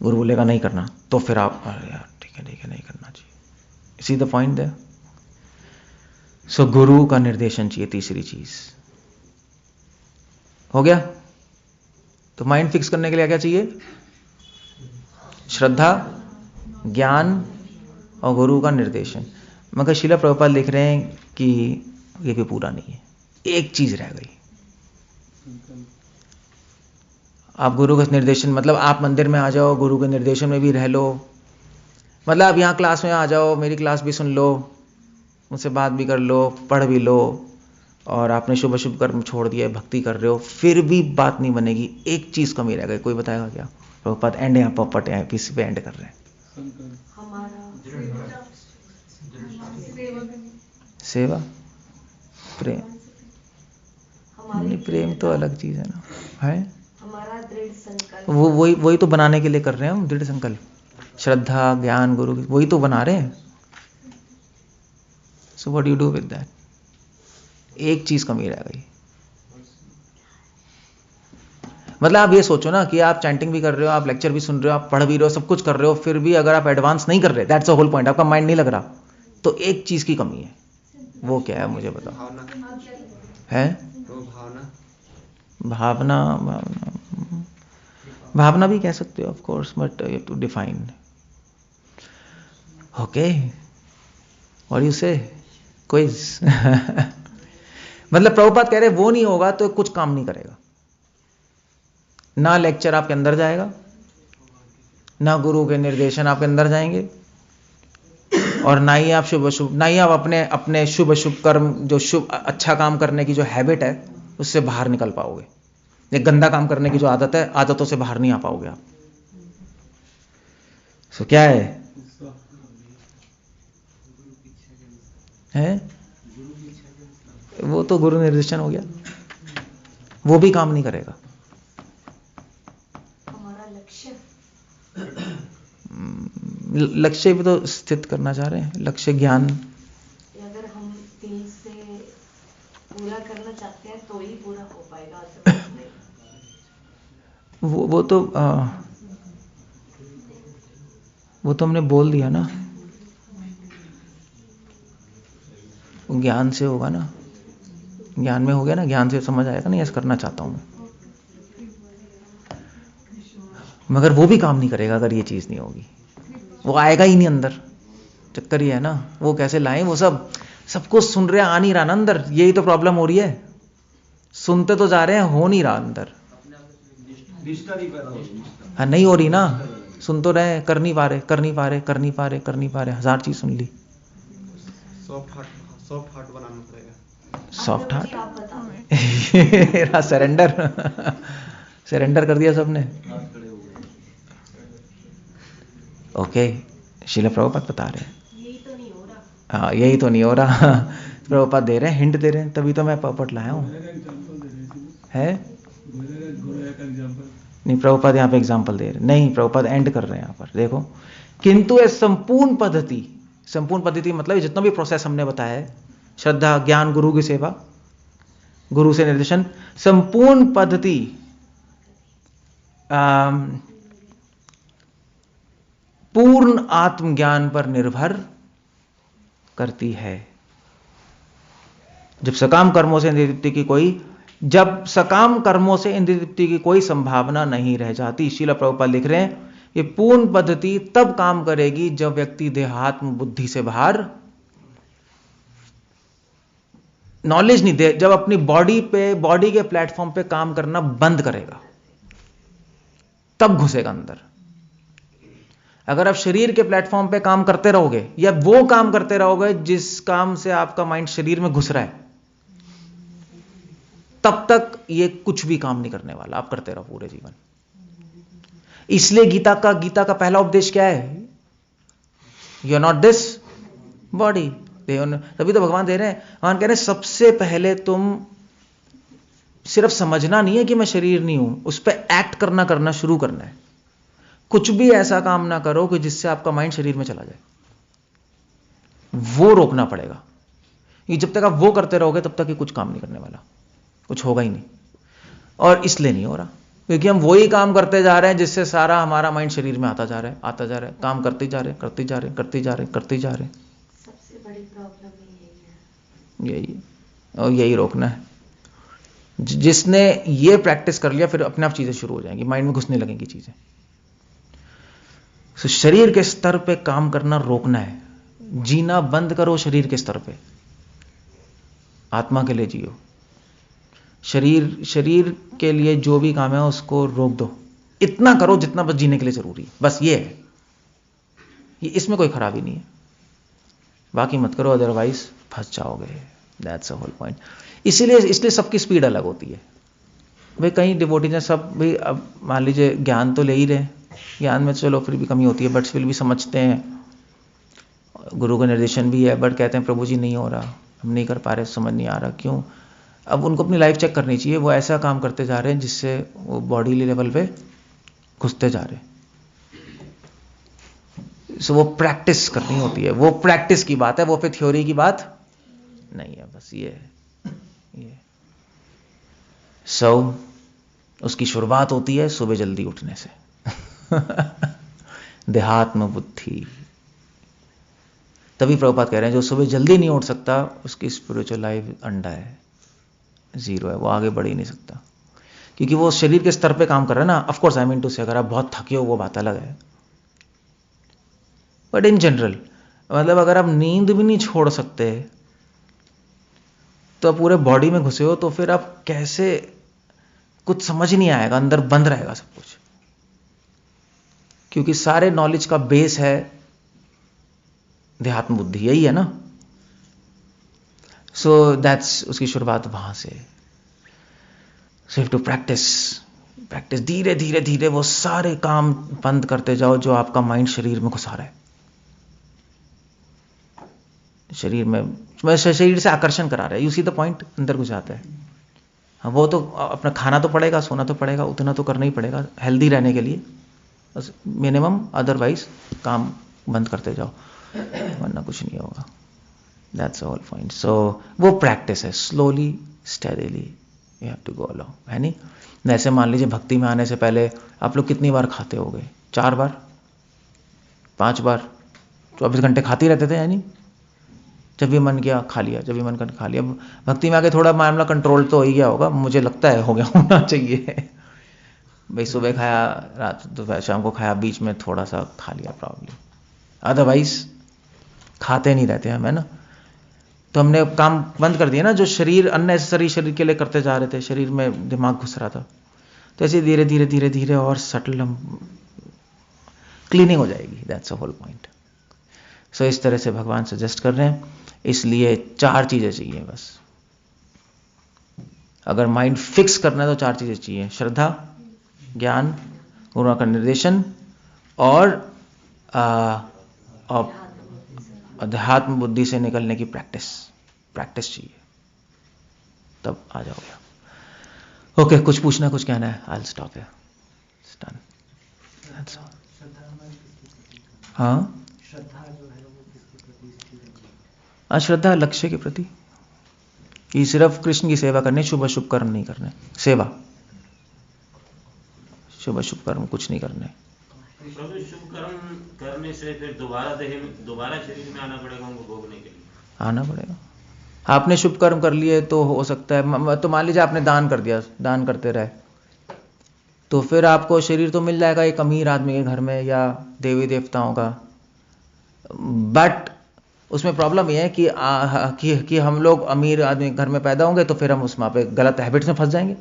गुरु बोलेगा नहीं करना, तो फिर आप अरे यार ठीक है नहीं करना चाहिए। सी द पॉइंट है। सो गुरु का निर्देशन चाहिए, तीसरी चीज हो गया। तो माइंड फिक्स करने के लिए क्या चाहिए? श्रद्धा, ज्ञान और गुरु का निर्देशन। मगर श्रील प्रभुपाद लिख रहे हैं कि ये भी पूरा नहीं है, एक चीज रह गई। आप गुरु का निर्देशन मतलब आप मंदिर में आ जाओ, गुरु के निर्देशन में भी रह लो, मतलब आप यहाँ क्लास में आ जाओ, मेरी क्लास भी सुन लो, मुझसे बात भी कर लो, पढ़ भी लो, और आपने शुभ अशुभ कर्म छोड़ दिया, भक्ति कर रहे हो, फिर भी बात नहीं बनेगी। एक चीज कमी रह गई, कोई बताएगा क्या? प्रभुपाद एंड यहाँ पॉपट है, इसी पे एंड कर रहे हैं। सेवा, प्रेम। नहीं, प्रेम तो अलग चीज है ना, है हमारा दृढ़ संकल्प। वो वही तो बनाने के लिए कर रहे हैं हम, दृढ़ संकल्प, श्रद्धा, ज्ञान, गुरु, वही तो बना रहे हैं। So what you do with that? एक चीज कमी रह गई। मतलब आप ये सोचो ना कि आप चैंटिंग भी कर रहे हो, आप लेक्चर भी सुन रहे हो, आप पढ़ भी रहे हो, सब कुछ कर रहे हो, फिर भी अगर आप एडवांस नहीं कर रहे, दैट्स द होल पॉइंट, आपका माइंड नहीं लग रहा, तो एक चीज की कमी है। वो क्या है मुझे बताओ? है भावना। भावना भी कह सकते हो of course, but you have to define. Okay, what you say? Quiz. मतलब प्रभुपाद कह रहे वो नहीं होगा तो कुछ काम नहीं करेगा। ना लेक्चर आपके अंदर जाएगा, ना गुरु के निर्देशन आपके अंदर जाएंगे, और ना ही आप शुभ अशुभ, ना ही आप अपने शुभ अशुभ कर्म, जो शुभ अच्छा काम करने की जो हैबिट है उससे बाहर निकल पाओगे। ये गंदा काम करने की जो आदत है, आदतों से बाहर नहीं आ पाओगे आप। सो क्या है? वो तो गुरु निर्देशन हो गया, वो भी काम नहीं करेगा। हमारा लक्ष्य, लक्ष्य भी तो स्थित करना चाह रहे हैं, लक्ष्य ज्ञान। अगर हम दिल से पूरा करना चाहते हैं तो ही पूरा हो पाएगा, नहीं। वो तो हमने बोल दिया ना, ज्ञान से होगा ना, ज्ञान में हो गया ना, ज्ञान से समझ आएगा ना, ऐसा करना चाहता हूं मैं। मगर वो भी काम नहीं करेगा अगर ये चीज नहीं होगी, वो आएगा ही नहीं अंदर। चक्कर ही है ना, वो कैसे लाएं? वो सब कुछ सुन रहे, आ नहीं रहा ना अंदर, यही तो प्रॉब्लम हो रही है। सुनते तो जा रहे हैं, हो नहीं रहा अंदर। हाँ, नहीं हो रही ना, सुन तो रहे, कर नहीं पा रहे, हजार चीज सुन ली। सॉफ्ट हार्ट बनाना पड़ेगा। Soft heart. सरेंडर कर दिया सबने। ओके, श्रील प्रभुपाद बता रहे हैं यही तो नहीं हो रहा। हाँ, यही तो नहीं हो रहा। प्रभुपाद दे रहे हैं, हिंट दे रहे हैं, तभी तो मैं पॉपट लाया हूँ। है नहीं, प्रभुपाद यहाँ पे एग्जाम्पल दे रहे, नहीं प्रभुपाद एंड कर रहे हैं यहाँ पर। देखो, किंतु ये संपूर्ण पद्धति मतलब जितना भी प्रोसेस हमने बताया है, श्रद्धा, ज्ञान, गुरु की सेवा, गुरु से निर्देशन, संपूर्ण पद्धति पूर्ण आत्मज्ञान पर निर्भर करती है। जब सकाम कर्मों से इंद्रिय तृप्ति की कोई संभावना नहीं रह जाती। श्रील प्रभुपाद लिख रहे हैं, ये पूर्ण पद्धति तब काम करेगी जब व्यक्ति देहात्म बुद्धि से बाहर नॉलेज नहीं दे, जब अपनी बॉडी के प्लेटफॉर्म पे काम करना बंद करेगा, तब घुसेगा अंदर। अगर आप शरीर के प्लेटफॉर्म पे काम करते रहोगे, या वो काम करते रहोगे जिस काम से आपका माइंड शरीर में घुस रहा है, तब तक ये कुछ भी काम नहीं करने वाला। आप करते रहो पूरे जीवन। इसलिए गीता का पहला उपदेश क्या है? You are not this body. तभी तो भगवान दे रहे हैं, भगवान कह रहे हैं सबसे पहले तुम सिर्फ समझना नहीं है कि मैं शरीर नहीं हूं, उस पर एक्ट करना शुरू करना है। कुछ भी ऐसा काम ना करो कि जिससे आपका माइंड शरीर में चला जाए, वो रोकना पड़ेगा। ये जब तक आप वो करते रहोगे तब तक ये कुछ काम नहीं करने वाला, कुछ होगा ही नहीं। और इसलिए नहीं हो रहा क्योंकि हम वही काम करते जा रहे हैं जिससे सारा हमारा माइंड शरीर में आता जा रहा है, काम करते जा रहे हैं। सबसे बड़ी प्रॉब्लम यही है। यही, और यही रोकना है। जिसने ये प्रैक्टिस कर लिया फिर अपने आप चीजें शुरू हो जाएंगी, माइंड में घुसने लगेंगी चीजें। तो शरीर के स्तर पे काम करना रोकना है, जीना बंद करो शरीर के स्तर पे, आत्मा के लिए जियो। शरीर के लिए जो भी काम है उसको रोक दो, इतना करो जितना बस जीने के लिए जरूरी है, बस ये है, ये इसमें कोई खराबी नहीं है, बाकी मत करो, अदरवाइज फंस जाओगे। That's a whole point. इसलिए सबकी स्पीड अलग होती है। भाई कई डिवोटीज हैं सब, भाई अब मान लीजिए ज्ञान तो ले ही रहे, ज्ञान में चलो फिर भी कमी होती है, बट फिर भी समझते हैं, गुरु का निर्देशन भी है, बट कहते हैं प्रभु जी नहीं हो रहा, हम नहीं कर पा रहे, समझ नहीं आ रहा क्यों। अब उनको अपनी लाइफ चेक करनी चाहिए, वो ऐसा काम करते जा रहे हैं जिससे वो बॉडी लेवल पे घुसते जा रहे हैं। सो वो प्रैक्टिस करनी होती है, वो प्रैक्टिस की बात है, वो फिर थ्योरी की बात नहीं है, बस ये है। सो उसकी शुरुआत होती है सुबह जल्दी उठने से। देहात्म बुद्धि। तभी प्रभुपाद कह रहे हैं जो सुबह जल्दी नहीं उठ सकता उसकी स्पिरिचुअल लाइफ अंडा है, जीरो है, वो आगे बढ़ ही नहीं सकता, क्योंकि वो शरीर के स्तर पे काम कर रहा है ना। Of course I mean to say अगर आप बहुत थके हो वो बात अलग है, बट इन जनरल मतलब अगर आप नींद भी नहीं छोड़ सकते तो आप पूरे बॉडी में घुसे हो तो फिर आप कैसे, कुछ समझ ही नहीं आएगा, अंदर बंद रहेगा सब कुछ, क्योंकि सारे नॉलेज का बेस है देहात्म बुद्धि, यही है ना। सो दैट्स, उसकी शुरुआत वहां से। सो हैव टू प्रैक्टिस धीरे धीरे धीरे वो सारे काम बंद करते जाओ जो आपका माइंड शरीर में घुसा रहा है, शरीर में शरीर से आकर्षण करा रहा है। यू सी द पॉइंट, अंदर घुस जाता है। हाँ, वो तो अपना खाना तो पड़ेगा, सोना तो पड़ेगा, उतना तो करना ही पड़ेगा हेल्दी रहने के लिए, बस मिनिमम, अदरवाइज काम बंद करते जाओ वरना कुछ नहीं होगा। That's all point. सो वो प्रैक्टिस है, slowly steadily you have to go along, है नहीं। जैसे मान लीजिए भक्ति में आने से पहले आप लोग कितनी बार खाते होगे? 4 बार, 5 बार, 24 घंटे खाते रहते थे, है नहीं। जब भी मन किया खा लिया, जब भी मन कर खा लिया। भक्ति में आके थोड़ा मामला कंट्रोल तो हो ही गया होगा, मुझे लगता है हो गया होना चाहिए। भाई सुबह खाया, रात दोपहर शाम को खाया, बीच में थोड़ा सा खा लिया प्रॉब्लम, अदरवाइज खाते नहीं रहते हम, है ना। तो हमने काम बंद कर दिया ना, जो शरीर अननेसेसरी शरीर के लिए करते जा रहे थे, शरीर में दिमाग घुस रहा था, तो ऐसे धीरे धीरे धीरे धीरे और सटल क्लीनिंग हो जाएगी। That's a whole point. So इस तरह से भगवान सजेस्ट कर रहे हैं। इसलिए 4 चीजें चाहिए बस, अगर माइंड फिक्स करना है तो 4 चीजें चाहिए: श्रद्धा, ज्ञान, गुरु का निर्देशन और अध्यात्म बुद्धि से निकलने की प्रैक्टिस चाहिए, तब आ जाओगे। ओके, कुछ पूछना, कुछ कहना है? I will stop here. Done. That's all. हाँ, अश्रद्धा लक्ष्य के प्रति, कि सिर्फ कृष्ण की सेवा करनी, शुभ शुभ कर्म नहीं करने। सेवा, शुभ शुभ कर्म कुछ नहीं करने। प्रभु, शुभ कर्म करने से फिर दोबारा शरीर में आना पड़ेगा उनको भोगने के लिए? आना पड़ेगा। आपने शुभ कर्म कर लिए तो हो सकता है, तो मान लीजिए आपने दान कर दिया, दान करते रहे, तो फिर आपको शरीर तो मिल जाएगा एक अमीर आदमी के घर में या देवी देवताओं का, बट उसमें प्रॉब्लम यह है कि हम लोग अमीर आदमी घर में पैदा होंगे तो फिर हम उसमें पे गलत हैबिट्स में फंस जाएंगे,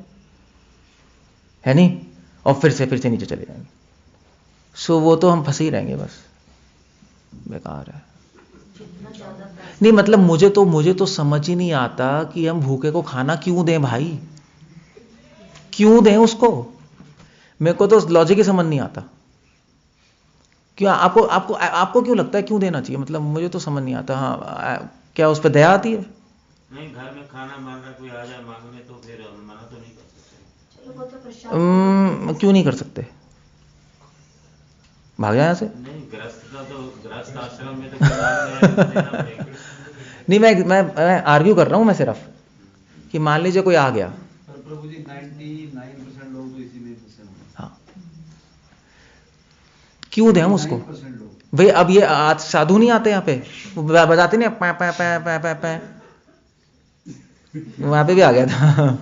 है नहीं, और फिर से नीचे चले जाएंगे। सो वो तो हम फंसे ही रहेंगे, बस बेकार है। नहीं मतलब मुझे तो समझ ही नहीं आता कि हम भूखे को खाना क्यों दें भाई, क्यों दें उसको? मेरे को तो लॉजिक ही समझ नहीं आता। क्यों आपको क्यों लगता है क्यों देना चाहिए? मतलब मुझे तो समझ नहीं आता। हाँ, क्या उस पर दया आती है? नहीं, घर में खाना मांग रहा कोई आ जाए मांगने तो फिर मना तो नहीं कर सकते। चलो वो तो प्रसाद क्यों नहीं कर सकते? भाग जाए यहाँ से। नहीं, गृहस्थ आश्रम में तो देना पड़ेगा। नहीं, मैं आर्ग्यू कर रहा हूं, मैं सिर्फ कि मान लीजिए कोई आ गया। प्रभु जी 99% लोग तो इसी में फंसे हैं। हाँ, क्यों दें हम उसको? भाई अब ये आज साधु नहीं आते यहाँ पे, बजाते नहीं पै पै पै पै पै पै, वहां पे भी आ गया था।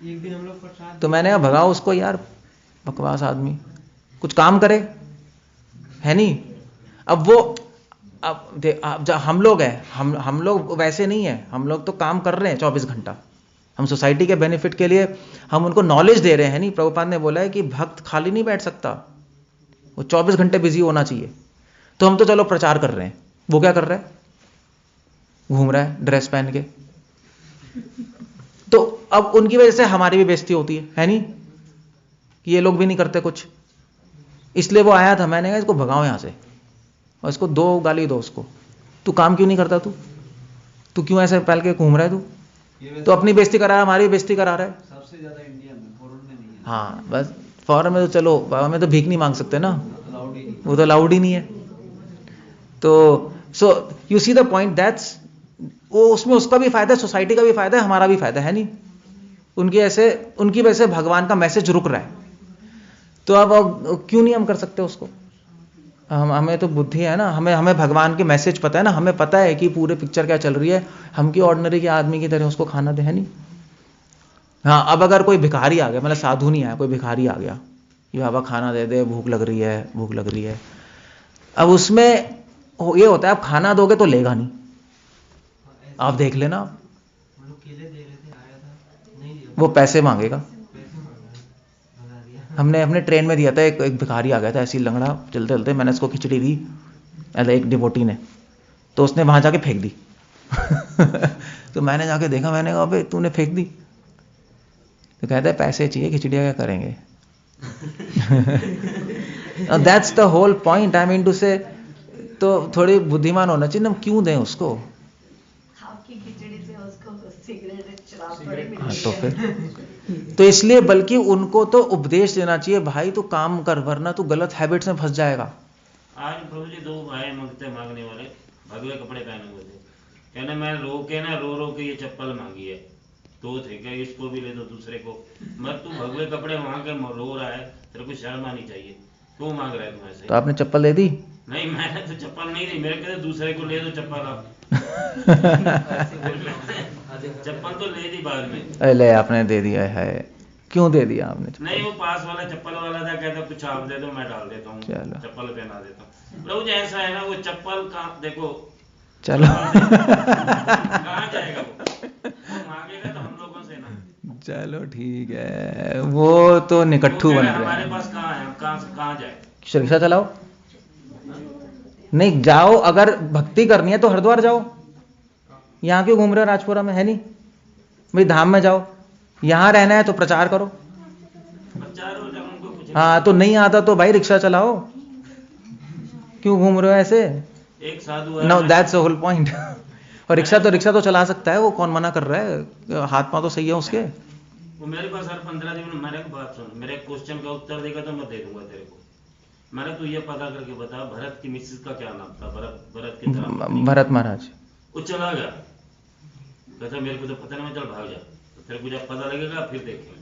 एक दिन हम लोग प्रसाद तो मैंने कहा भगाओ उसको यार, बकवास आदमी, कुछ काम करे, है नहीं। अब वो अब हम लोग हैं, हम लोग वैसे नहीं है, हम लोग तो काम कर रहे हैं 24 घंटा, हम सोसाइटी के बेनिफिट के लिए हम उनको नॉलेज दे रहे हैं। नहीं, प्रभुपाद ने बोला है कि भक्त खाली नहीं बैठ सकता, वो 24 घंटे बिजी होना चाहिए। तो हम तो चलो प्रचार कर रहे हैं, वो क्या कर रहा है, घूम रहा है ड्रेस पहन के। तो अब उनकी वजह से हमारी भी बेइज्जती होती है नहीं, कि ये लोग भी नहीं करते कुछ। इसलिए वो आया था, मैंने कहा इसको भगाओ यहां से और इसको दो गाली दो उसको, तू काम क्यों नहीं करता, तू क्यों ऐसे पहल के घूम रहा है, तो अपनी बेइज्जती करा रहा है, हमारी भी बेइज्जती करा रहा है। सबसे ज्यादा इंडिया में, फॉरेन में नहीं है। हाँ बस फॉरेन में तो चलो, बाबा में तो भीख नहीं मांग सकते ना, अलाउड ही नहीं। वो तो अलाउड ही नहीं है। तो सो you see the point, that's वो, उसमें उसका भी फायदा है, सोसाइटी का भी फायदा है, हमारा भी फायदा है नहीं। उनकी वजह से भगवान का मैसेज रुक रहा है। तो अब क्यों नहीं हम कर सकते उसको, हमें तो बुद्धि है ना, हमें भगवान के मैसेज पता है ना, हमें पता है कि पूरे पिक्चर क्या चल रही है, हम की ऑर्डिनरी के आदमी की तरह उसको खाना दे, है नहीं। हाँ, अब अगर कोई भिखारी आ गया, मतलब साधु नहीं आया, कोई भिखारी आ गया कि बाबा खाना दे दे, भूख लग रही है, भूख लग रही है। अब उसमें ये होता है, आप खाना दोगे तो लेगा नहीं, आप देख लेना, हम लोग केले दे रहे थे, आया था, नहीं दिया, वो पैसे मांगेगा। पैसे मांगा, भगा दिया। हमने अपने ट्रेन में दिया था, एक भिखारी आ गया था ऐसी लंगड़ा, चलते चलते मैंने उसको खिचड़ी दी, एक डिवोटी ने, तो उसने वहां जाके फेंक दी। तो मैंने जाके देखा, मैंने कहा भाई तूने फेंक दी, तो कहता है पैसे चाहिए, खिचड़िया क्या करेंगे। That's the whole point, I mean to say. तो थोड़ी बुद्धिमान होना चाहिए ना, क्यों दें उसको। आपकी खिचड़ी से उसको सिगरेट शराब थोड़ी मिल हाँ, रही तो है। फिर तो इसलिए बल्कि उनको तो उपदेश देना चाहिए, भाई तू काम कर वरना तू गलत हैबिट्स में फंस जाएगा। आज प्रभु जी दो भाई मांगने वाले भगवे कपड़े पहने हुए थे, कहने मैं रो के ये चप्पल मांगी है, तो थे क्या इसको भी ले दो दूसरे को, मत तू भगवे कपड़े मांग के रो रहा है, तेरे को शर्म आनी चाहिए, क्यों मांग रहा है तू ऐसे। तो आपने चप्पल दे दी। नहीं, मैंने तो चप्पल नहीं दी, मेरे कहते दूसरे को ले दो चप्पल आप। चप्पल तो ले दी बाद में। अरे आपने दे दिया है, क्यों दे दिया आपने चप्पल? नहीं, वो पास वाला चप्पल वाला था, कहता कुछ आप दे दो मैं डाल देता हूँ, चलो। चप्पल पहना देता हूँ। प्रभु जी ऐसा है ना, वो चप्पल का देखो चलो। कहाँ जाएगा वो मांगेगा तो हम लोगों से ना। चलो ठीक है, वो तो निकट्ठू बन रहे हमारे हैं। पास कहाँ है, हम कहाँ जाए। रिक्शा चलाओ, नहीं जाओ, अगर भक्ति करनी है तो हरिद्वार जाओ, यहाँ क्यों घूम रहे हो राजपुरा में, है नहीं भाई, धाम में जाओ, यहाँ रहना है तो प्रचार करो। प्रचार हो जाए उनको कुछ हाँ, तो नहीं आता तो भाई रिक्शा चलाओ, क्यों घूम रहे हो ऐसे। एक साधु no, that's the whole point. और रिक्शा तो चला सकता है, वो कौन मना कर रहा है, हाथ पांव तो सही है उसके। वो मेरे पास हर 15 दिन में, मेरे को बात सुन, मेरे क्वेश्चन का उत्तर देगा तो मैं दे दूंगा तेरे को। मैंने तू ये पता करके बता, भरत की मिसेस का क्या नाम था, भरत की तरह भरत महाराज। वो चला गया, कहता मेरे को तो पता नहीं, चल भाग जा, तो फिर को जब पता लगेगा फिर देखेंगे।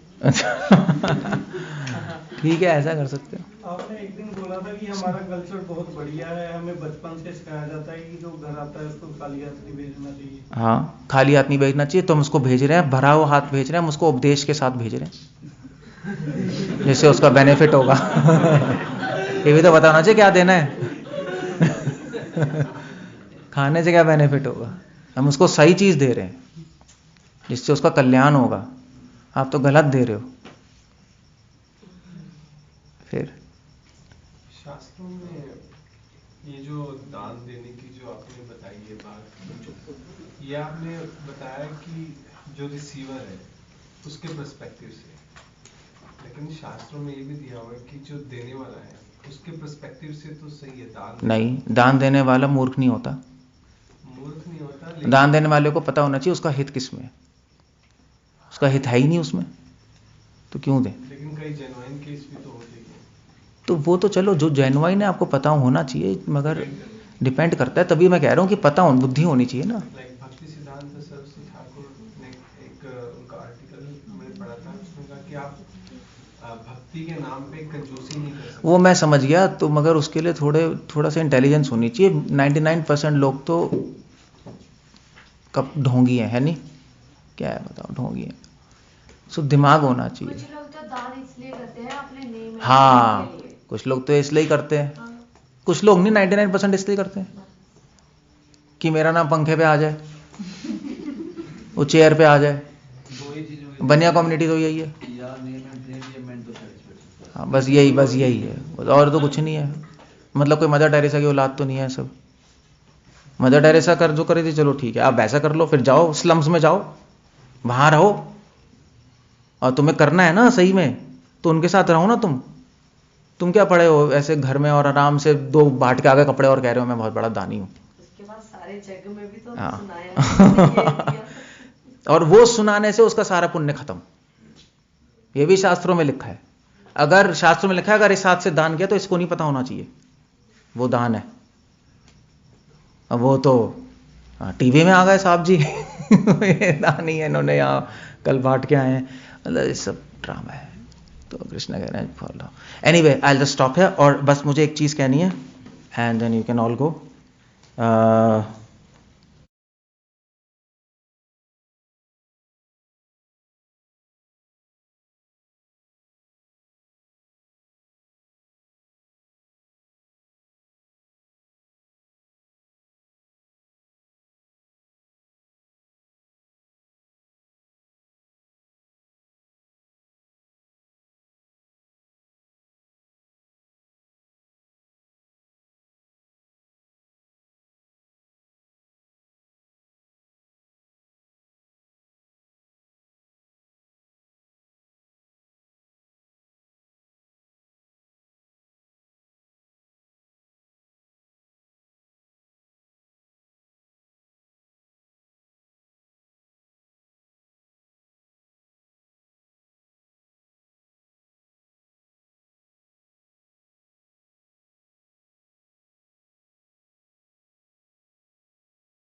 ठीक है, ऐसा कर सकते हो। आपने एक दिन बोला था कि हमारा कल्चर बहुत बढ़िया है, हमें बचपन से सिखाया जाता है कि जो घर आता है उसको खाली हाथ नहीं भेजना चाहिए। हाँ, खाली हाथ नहीं भेजना चाहिए, तो हम उसको भेज रहे हैं, भरा हुआ हाथ भेज रहे हैं, हम उसको उपदेश के साथ भेज रहे हैं, जिससे उसका बेनिफिट होगा। ये भी तो बताना चाहिए क्या देना है। खाने से क्या बेनिफिट होगा, हम उसको सही चीज दे रहे हैं जिससे उसका कल्याण होगा, आप तो गलत दे रहे हो। फिर शास्त्रों में ये जो दान देने की जो आपने बताई है बात, ये आपने बताया कि जो रिसीवर है उसके पर्सपेक्टिव से, लेकिन शास्त्रों में ये भी दिया हुआ है कि जो देने वाला है उसके पर्सपेक्टिव से तो सही है दान नहीं, दान देने वाला मूर्ख नहीं होता। मूर्ख नहीं होता, लेकिन दान देने वाले को पता होना चाहिए उसका हित किसमें है, उसका हित है ही नहीं उसमें, तो क्यों दे। लेकिन कई जेन्युइन केस भी तो होते हैं। तो वो तो चलो जो जेन्युइन है आपको पता होना चाहिए, मगर डिपेंड करता है, तभी मैं कह रहा हूँ कि पता हो, बुद्धि होनी चाहिए ना। लाइक भक्ति सिद्धांत सरस्वती ठाकुर ने एक उनका आर्टिकल मैंने पढ़ा था, उसमें कहा कि आप भक्ति के नाम पे कंजूसी नहीं कर सकते। वो मैं समझ गया, तो मगर उसके लिए थोड़ा सा इंटेलिजेंस होनी चाहिए। 99% लोग तो कब ढोंगी है नहीं, क्या है बताओ, ढोंगी है। सो दिमाग होना चाहिए। कुछ लोग तो दान इसलिए करते हैं अपने नेम हाँ, के लिए। कुछ लोग तो इसलिए ही करते हैं, हाँ। कुछ लोग नहीं, 99% इसलिए करते हैं कि मेरा नाम पंखे पे आ जाए, वो चेयर पे आ जाए। दो ही चीज हुई, बनिया कम्युनिटी तो यही है। या नेम एंड फेम या मेंटल सेटिस्फेक्शन। हाँ, बस यही है, और तो कुछ नहीं है। मतलब कोई मदर टेरेसा की औलाद तो नहीं है सब। मदर टेरेसा कर जो करे थी, चलो ठीक है, आप वैसा कर लो, फिर जाओ स्लम्स में जाओ, वहां रहो, और तुम्हें करना है ना सही में, तो उनके साथ रहो ना। तुम क्या पड़े हो ऐसे घर में और आराम से 2 बांट के आगे कपड़े और कह रहे हो मैं बहुत बड़ा दानी हूं। उसके बाद सारे जग में भी तो हाँ। सुनाया है, ये किया। और वो सुनाने से उसका सारा पुण्य खत्म। ये भी शास्त्रों में लिखा है। अगर शास्त्रों में लिखा है अगर इस हाथ से दान किया तो इसको नहीं पता होना चाहिए वो दान है। अब वो तो टीवी में आ गए साहब जी ये दान ही है, इन्होंने यहाँ कल बांट के आए हैं, मतलब ये सब ड्रामा है। तो कृष्ण कह रहे हैं follow. Anyway I just stop here, और बस मुझे एक चीज कहनी है and then you can all go.